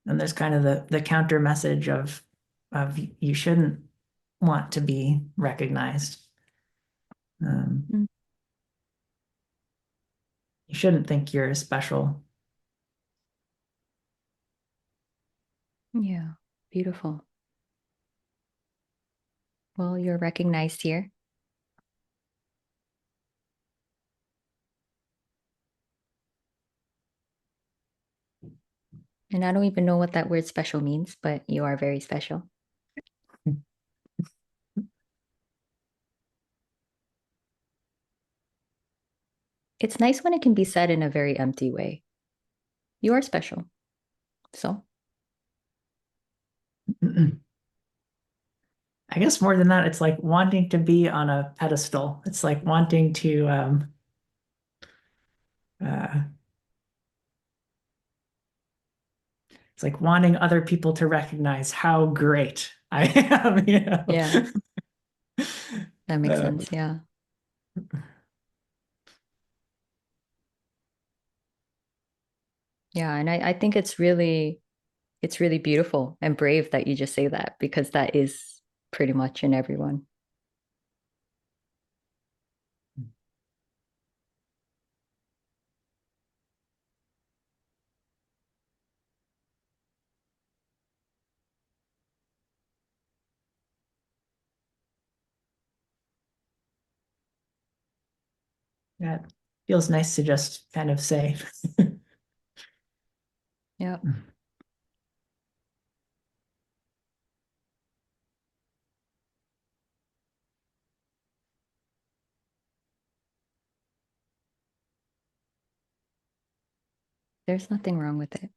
And there's kind of the counter message of you shouldn't want to be recognized. Um, Mm, you shouldn't think you're special. yeah, beautiful. Well, you're recognized here. And I don't even know what that word special means, but you are very special. It's nice when it can be said in a very empty way. You are special. So, I guess more than that, it's like wanting to be on a pedestal. It's like wanting to uh it's like wanting other people to recognize how great I am, you know. yeah, that makes Uh, sense. Yeah. Yeah. And I think it's really beautiful and brave that you just say that because that is pretty much in everyone. yeah, it feels nice to just kind of say. Yeah. There's nothing wrong with it.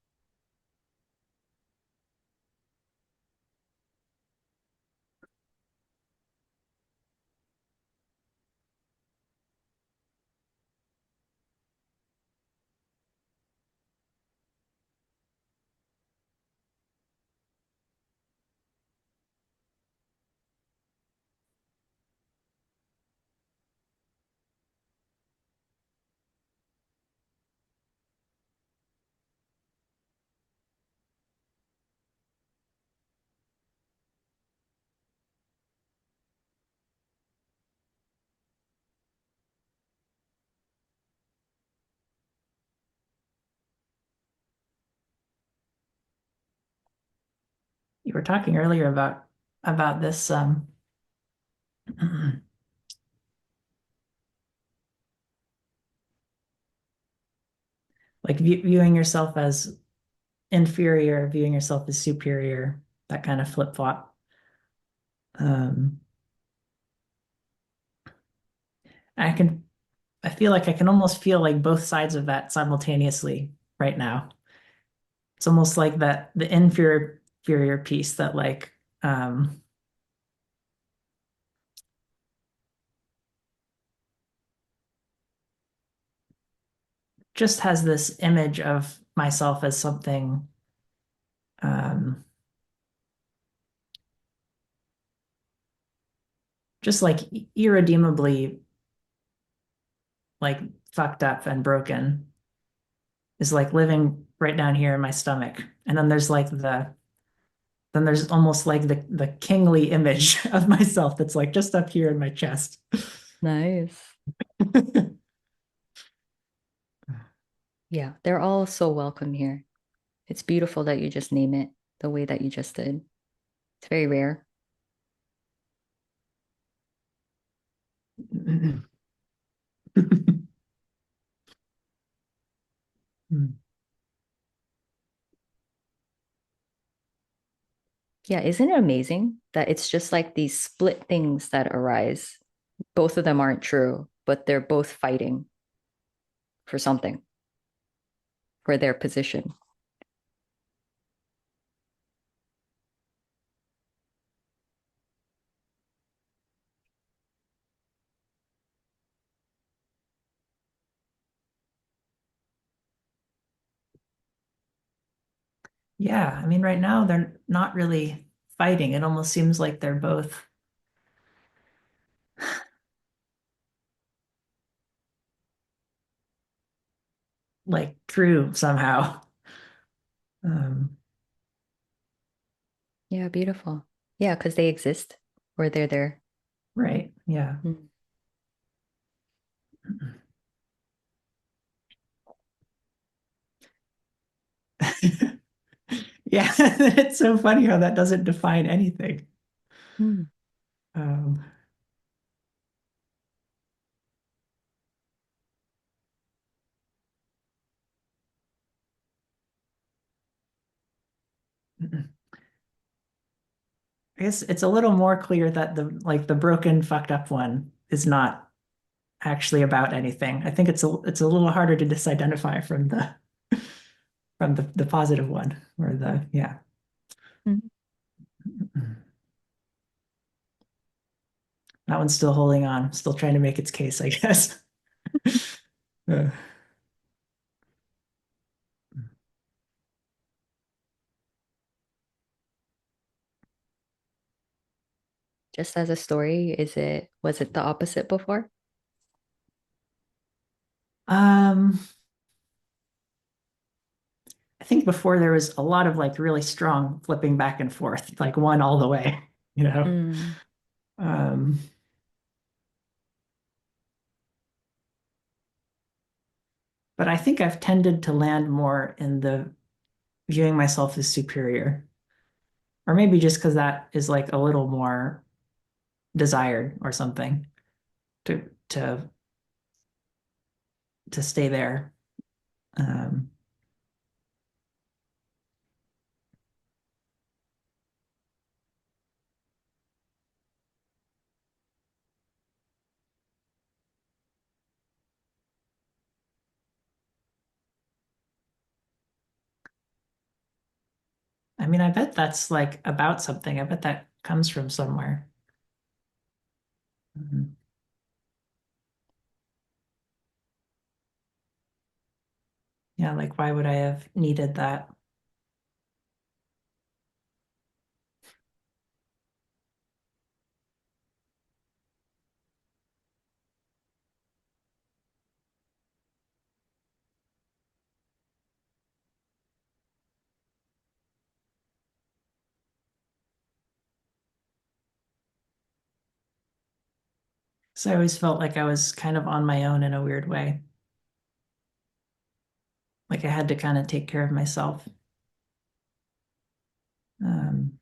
You were talking earlier about this like viewing yourself as inferior, viewing yourself as superior, that kind of flip-flop. Um, I can I feel like I can almost feel like both sides of that simultaneously right now. It's almost like that the inferior piece that like just has this image of myself as something um just like irredeemably like fucked up and broken is like living right down here in my stomach. And then there's like then there's almost like the kingly image of myself that's like just up here in my chest. Nice. Yeah. They're all so welcome here. It's beautiful that you just name it the way that you just did. It's very rare. Yeah. Isn't it amazing that it's just like these split things that arise? Both of them aren't true, but they're both fighting for something, for their position. Yeah, I mean, right now they're not really fighting. It almost seems like they're both like true somehow. Um, Yeah. Beautiful. Yeah. Because they exist or they're there. right. Yeah. Mm. Yeah, it's so funny how that doesn't define anything. Mm. Um, I guess it's a little more clear that the like the broken, fucked up one is not actually about anything. I think it's a little harder to disidentify from the positive one or the yeah. Mhm. That one's still holding on, still trying to make its case, I guess. Uh, Just as a story, was it the opposite before? um, I think before there was a lot of like really strong flipping back and forth, like one all the way, you know. Mm. Um, but I think I've tended to land more in the viewing myself as superior, or maybe just because that is like a little more desired or something to to to stay there. Um, I mean, I bet that's like about something. I bet that comes from somewhere. Mhm. Yeah, like why would I have needed that? So I always felt like I was kind of on my own in a weird way. Like I had to kind of take care of myself. Um,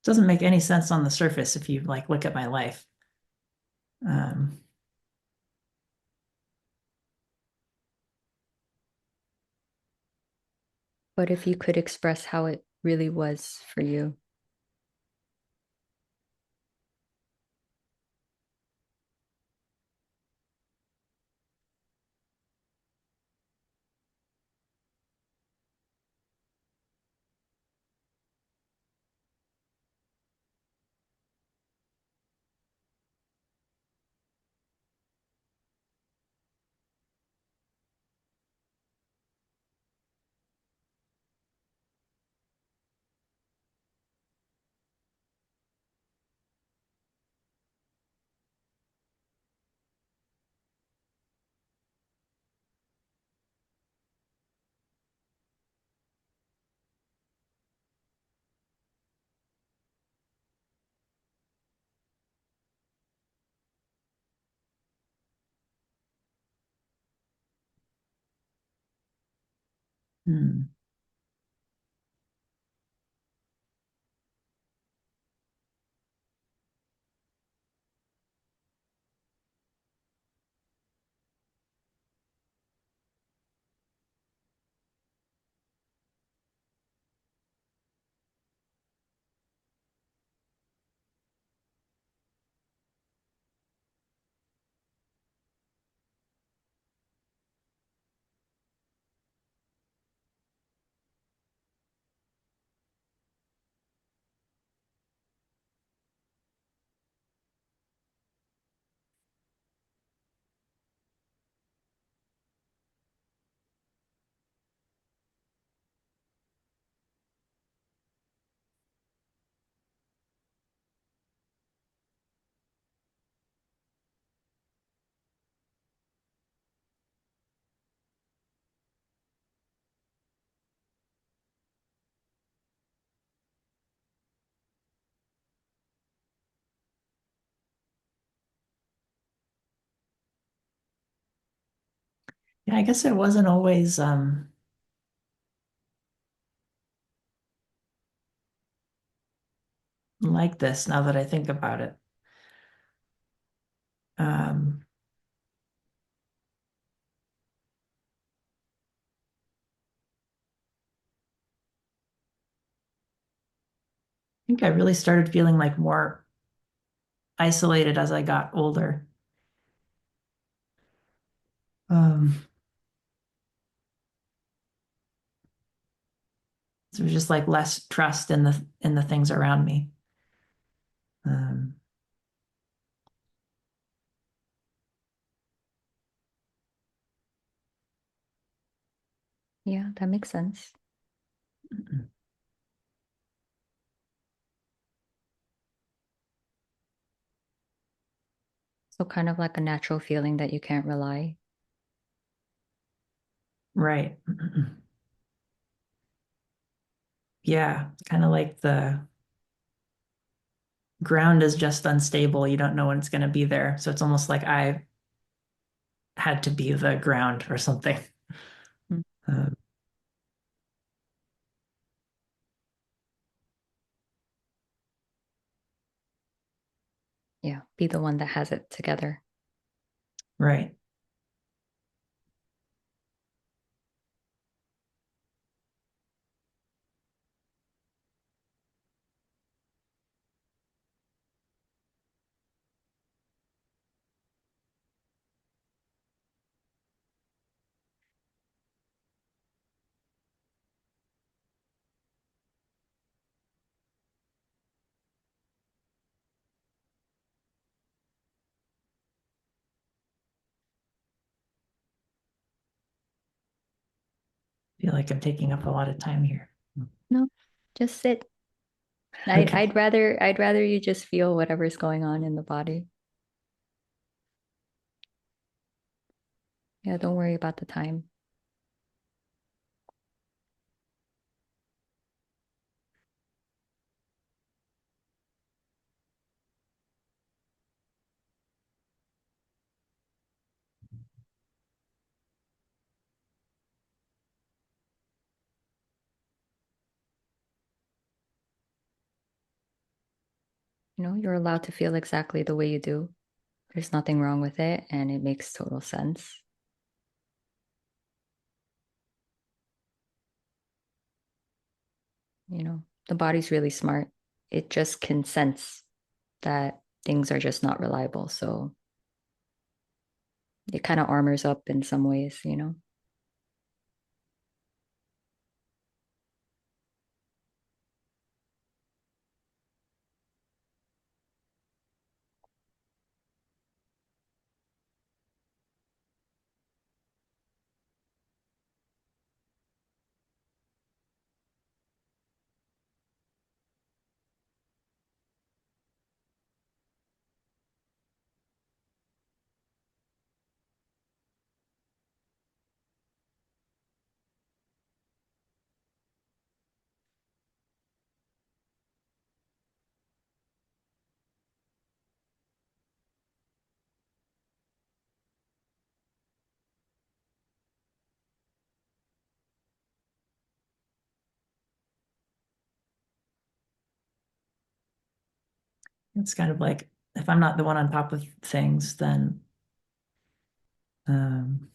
doesn't make any sense on the surface if you like look at my life. Um, But if you could express how it really was for you. hmm. Yeah, I guess it wasn't always. like this now that I think about it. Um, I think I really started feeling like more isolated as I got older. Um, so there's just like less trust in the things around me. Um, Yeah, that makes sense. So kind of like a natural feeling that you can't rely. right. Yeah, kind of like the ground is just unstable. You don't know when it's going to be there. So it's almost like I had to be the ground or something. Mm. Uh, Yeah, be the one that has it together. right. I feel like I'm taking up a lot of time here. No, just sit. I'd Okay. I'd rather I'd rather you just feel whatever's going on in the body. Yeah, don't worry about the time. You're allowed to feel exactly the way you do. There's nothing wrong with it, and it makes total sense. The body's really smart. It just can sense that things are just not reliable. So it kind of armors up in some ways. It's kind of like if I'm not the one on top of things, then um,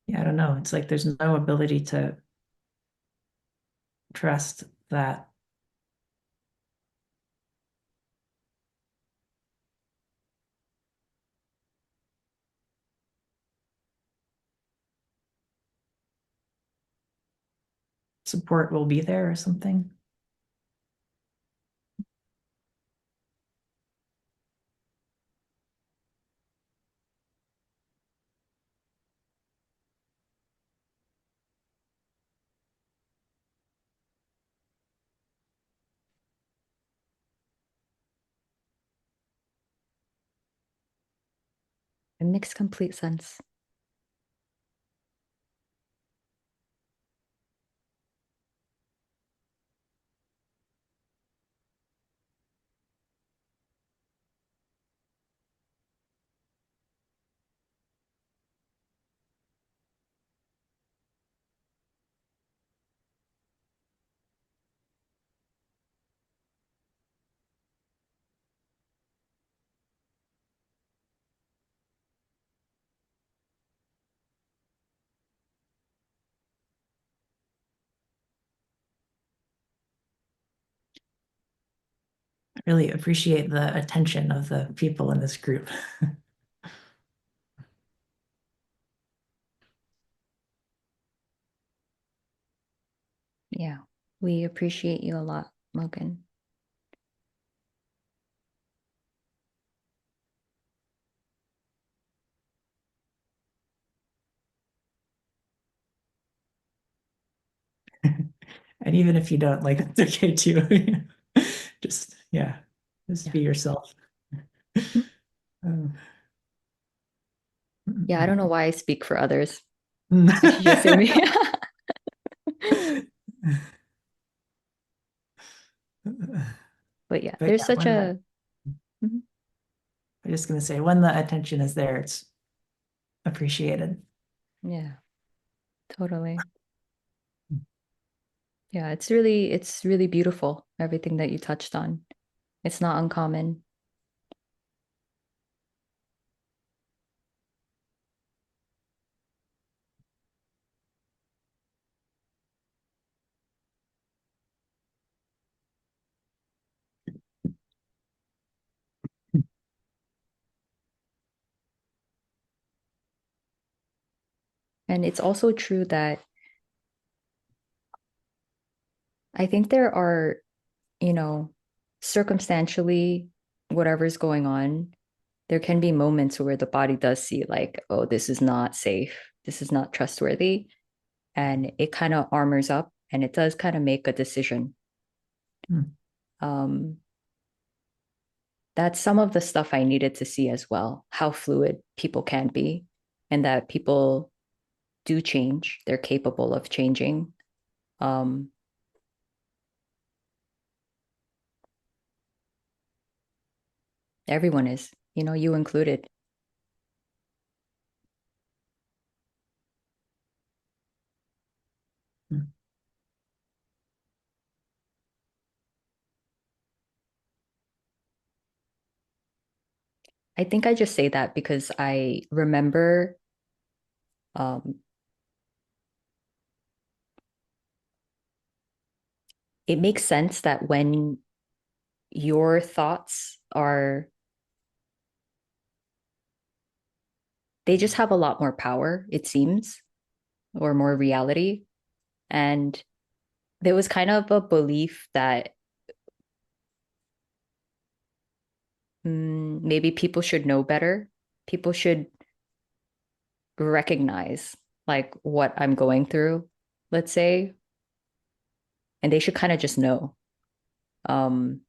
yeah, I don't know. It's like there's no ability to trust that. support will be there or something. It makes complete sense. I really appreciate the attention of the people in this group. Yeah. We appreciate you a lot, Logan. And even if you don't, like, it's okay too. Just, yeah, just Yeah. be yourself. Um, Yeah, I don't know why I speak for others. I should just say me. But yeah, But there's yeah, such a Mhm. I'm just gonna say when the attention is there, it's appreciated. Yeah, totally. Yeah, it's really beautiful, everything that you touched on. It's not uncommon. And it's also true that I think there are, you know, circumstantially, whatever's going on, there can be moments where the body does see, like, oh, this is not safe. This is not trustworthy. And it kind of armors up and it does kind of make a decision. Hmm. Um, that's some of the stuff I needed to see as well, how fluid people can be and that people do change. They're capable of changing. Um, everyone is, you included. Hmm. I think I just say that because I remember um, it makes sense that when your thoughts are, they just have a lot more power, it seems, or more reality. And there was kind of a belief that maybe people should know better. People should recognize like what I'm going through, let's say, and they should kind of just know. Um,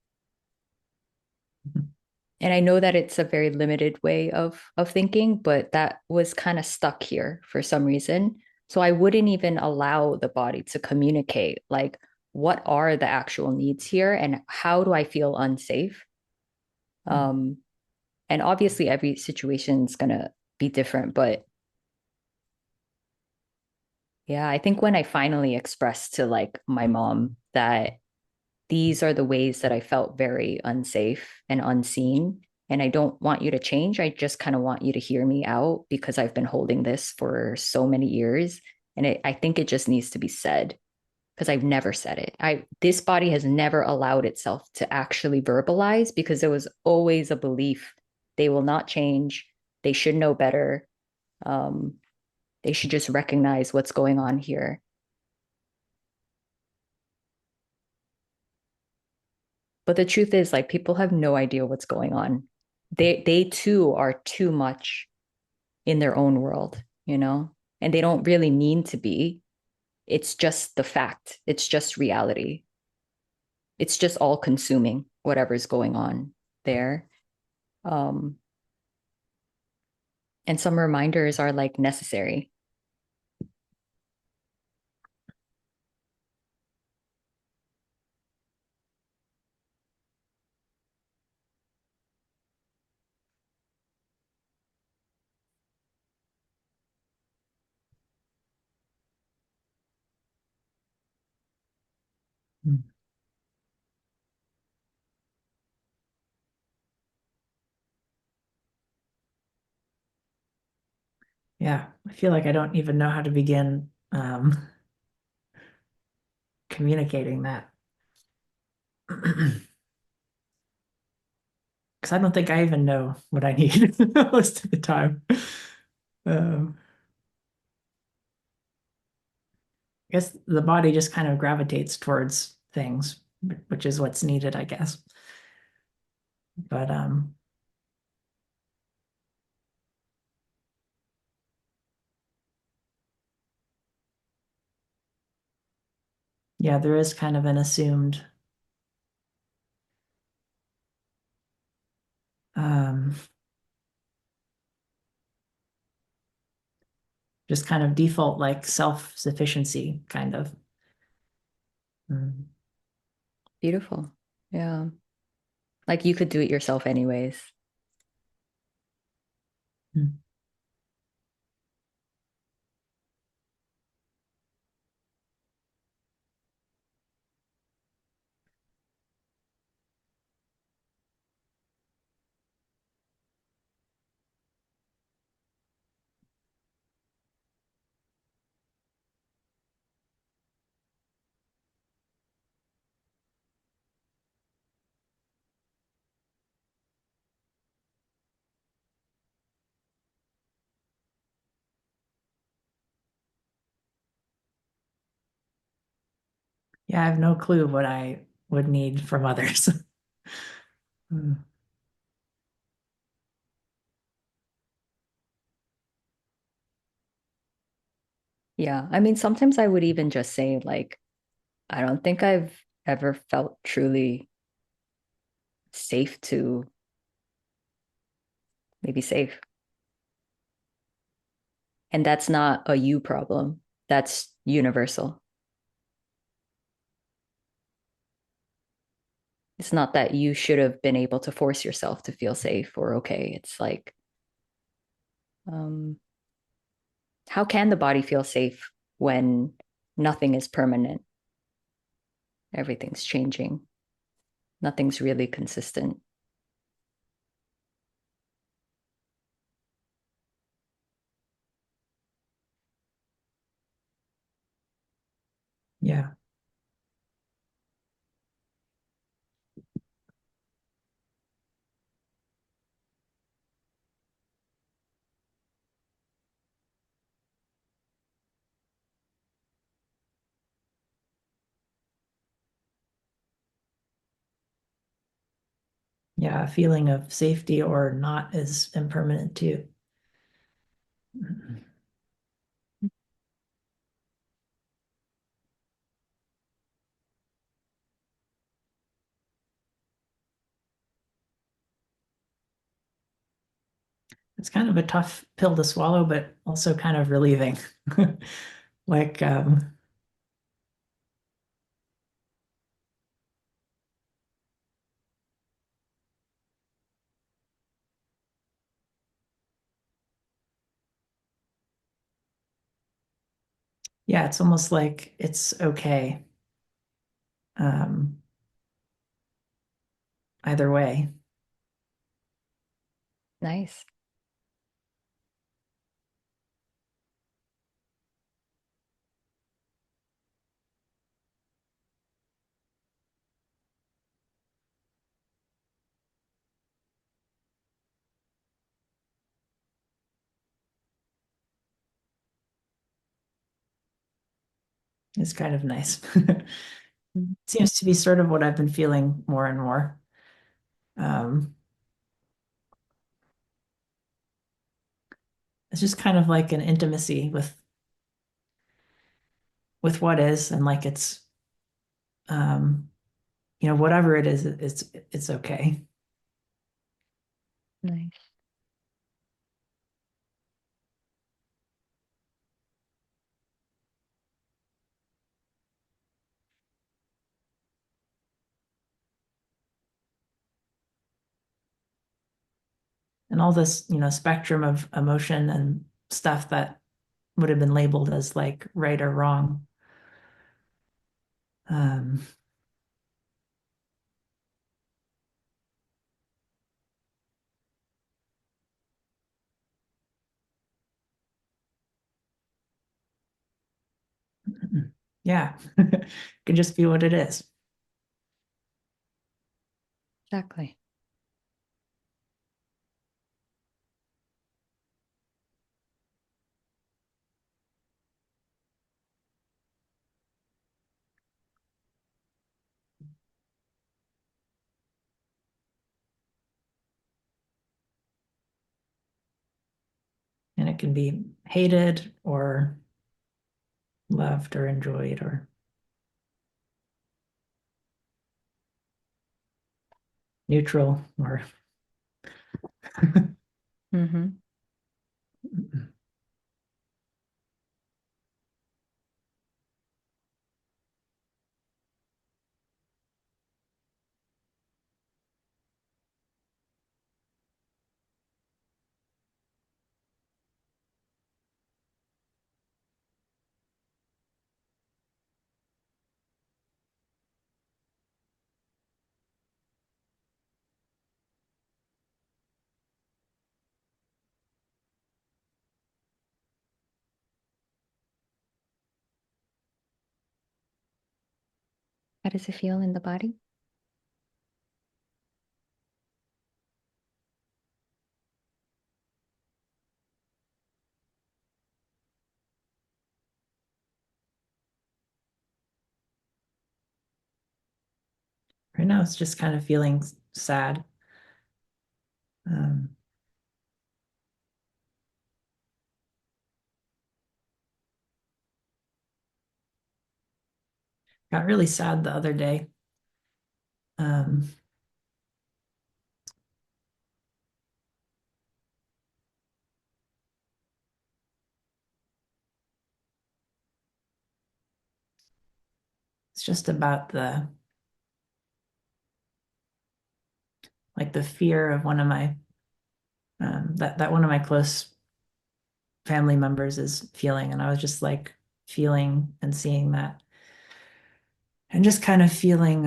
and I know that it's a very limited way of thinking, but that was kind of stuck here for some reason. So I wouldn't even allow the body to communicate like what are the actual needs here and how do I feel unsafe? Hmm. Um, and obviously every situation is gonna be different, but yeah, I think when I finally expressed to like my mom that these are the ways that I felt very unsafe and unseen. And I don't want you to change. I just kind of want you to hear me out because I've been holding this for so many years. And I think it just needs to be said because I've never said it. This body has never allowed itself to actually verbalize because there was always a belief they will not change. They should know better. Um, they should just recognize what's going on here. But the truth is, like, people have no idea what's going on. They too are too much in their own world, you know? And they don't really need to be. It's just the fact. It's just reality. It's just all consuming whatever's going on there. Um, and some reminders are like necessary. Mm. Yeah, I feel like I don't even know how to begin communicating that. Because I don't think I even know what I need most of the time. Um, I guess the body just kind of gravitates towards things, which is what's needed, I guess. But yeah, there is kind of an assumed um, just kind of default like self-sufficiency kind of. Mm. Beautiful. Yeah. Like you could do it yourself anyways. Mm. Yeah, I have no clue what I would need from others. Mm. Yeah. I mean, sometimes I would even just say, like, I don't think I've ever felt truly safe to maybe safe. And that's not a you problem. That's universal. It's not that you should have been able to force yourself to feel safe or okay. It's like, um, how can the body feel safe when nothing is permanent? Everything's changing. Nothing's really consistent. Yeah. Yeah, a feeling of safety or not is impermanent too. It's kind of a tough pill to swallow, but also kind of relieving. Like, yeah, it's almost like it's okay, um, either way. Nice. It's kind of nice. Mhm. Seems to be sort of what I've been feeling more and more. Um, it's just kind of like an intimacy with what is, and like it's um, whatever it is, it's okay. Nice. And all this, spectrum of emotion and stuff that would have been labeled as like right or wrong. Um, yeah, it can just be what it is. Exactly. And it can be hated or loved or enjoyed or neutral or Hmm. How does it feel in the body? right now it's just kind of feeling sad. Um, got really sad the other day. Um, it's just about the fear of one of my that one of my close family members is feeling, and I was just like feeling and seeing that, and just kind of feeling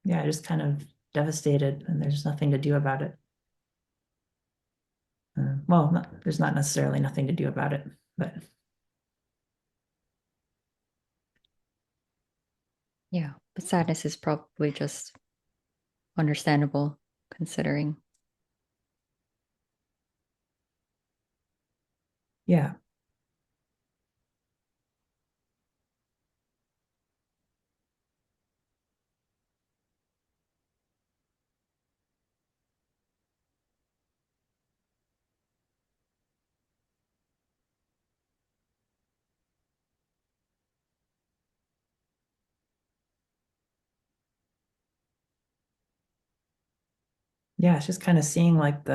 yeah, just kind of devastated, and there's nothing to do about it. Well, there's not necessarily nothing to do about it, but Yeah, but sadness is probably just understandable considering. yeah, yeah, it's just kind of seeing like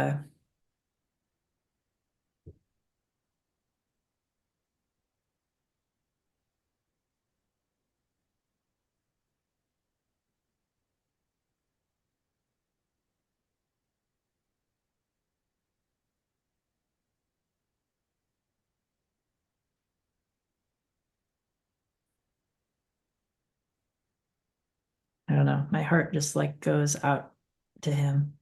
I don't know, my heart just like goes out to him.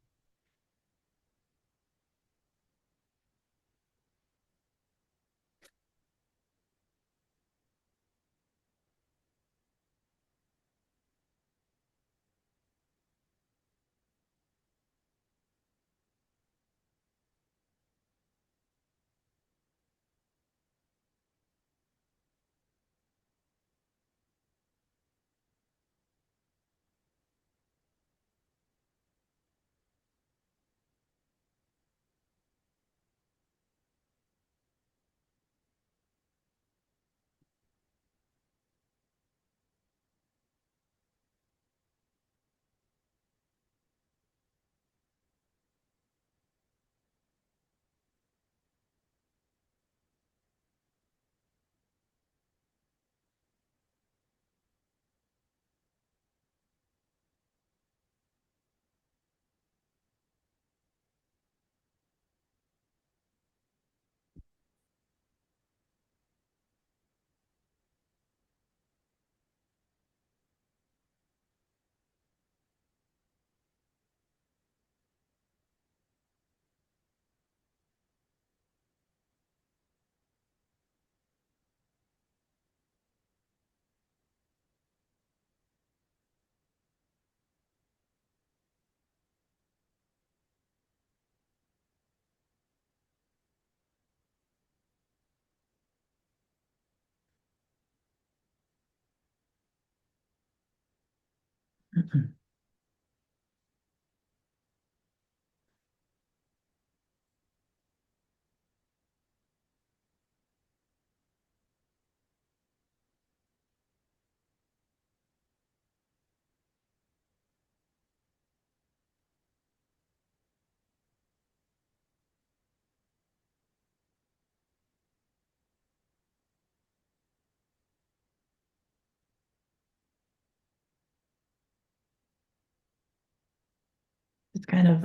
It's kind of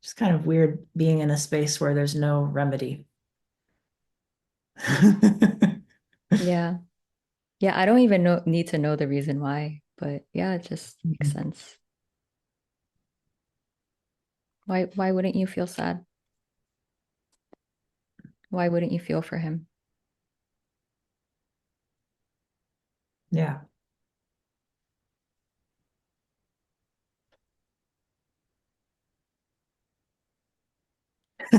just kind of weird being in a space where there's no remedy. Yeah. Yeah, I don't even need to know the reason why, but yeah, it just makes sense. Why wouldn't you feel sad? Why wouldn't you feel for him? Yeah.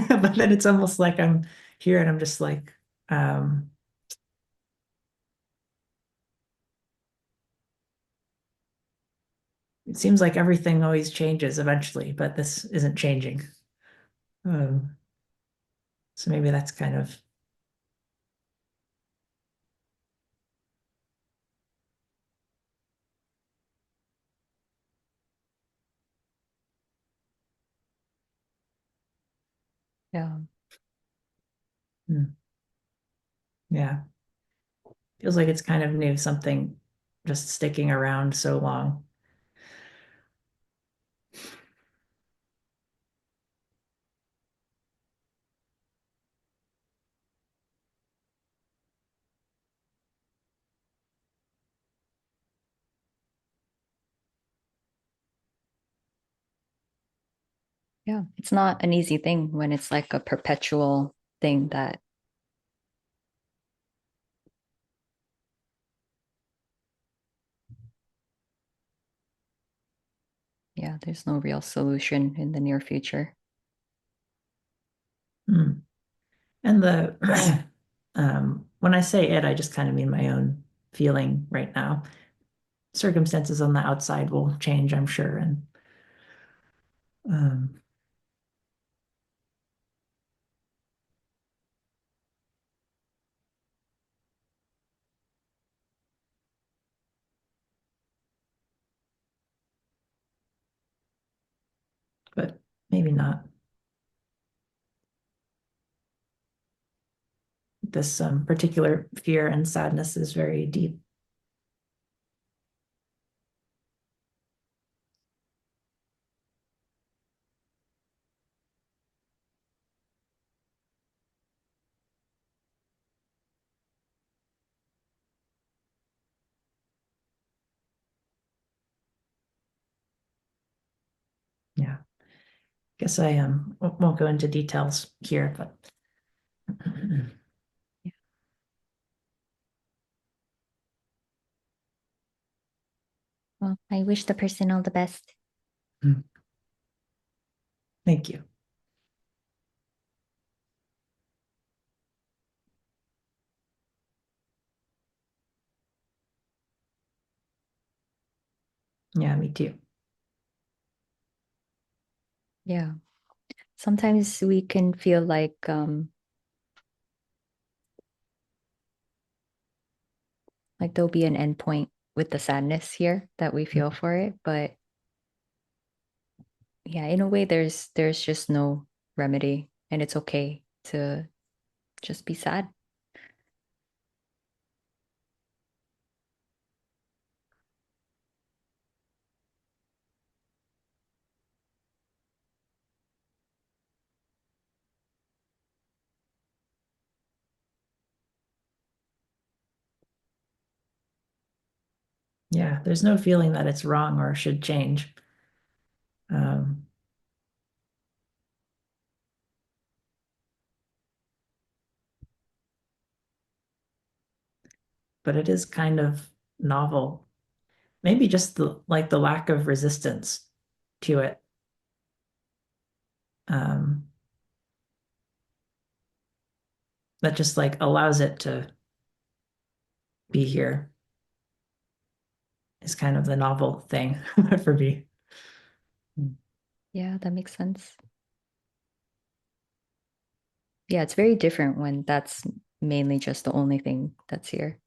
But then it's almost like I'm here and I'm just like, um, it seems like everything always changes eventually, but this isn't changing. Um, so maybe that's kind of, Yeah. hmm, yeah, feels like it's kind of new, something just sticking around so long. Yeah. It's not an easy thing when it's like a perpetual thing that, yeah, there's no real solution in the near future. Hmm. And the, when I say it, I just kind of mean my own feeling right now. Circumstances on the outside will change, I'm sure. And, um, but maybe not. This particular fear and sadness is very deep. Yeah. Guess I won't go into details here, but Yeah. Well, I wish the person all the best. thank you. Yeah, me too. Yeah. Sometimes we can feel like there'll be an endpoint with the sadness here that we feel for it, but yeah, in a way there's just no remedy and it's okay to just be sad. Yeah, there's no feeling that it's wrong or should change. Um, but it is kind of novel. Maybe just the lack of resistance to it. Um, that just like allows it to be here. is kind of the novel thing for me. Yeah, that makes sense. Yeah, it's very different when that's mainly just the only thing that's here.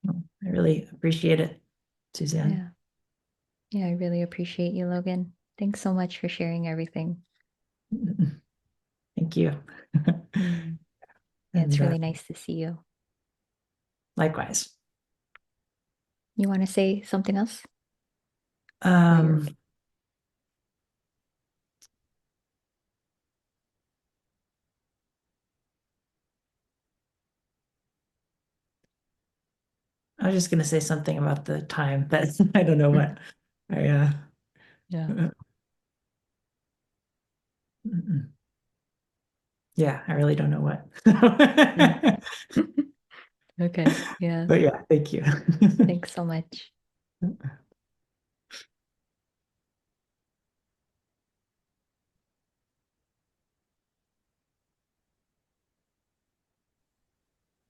I really appreciate it, Suzanne. Yeah. Yeah, I really appreciate you, Logan. Thanks so much for sharing everything. Thank you. Mm. Yeah, it's And really nice to see you. likewise. You want to say something else? Or you're Um, okay? I was just going to say something about the time, but I don't know what. I Yeah. uh, mm-mm. Yeah, I really don't know what. Mm. Okay. Yeah. But yeah, thank you. Thanks so much.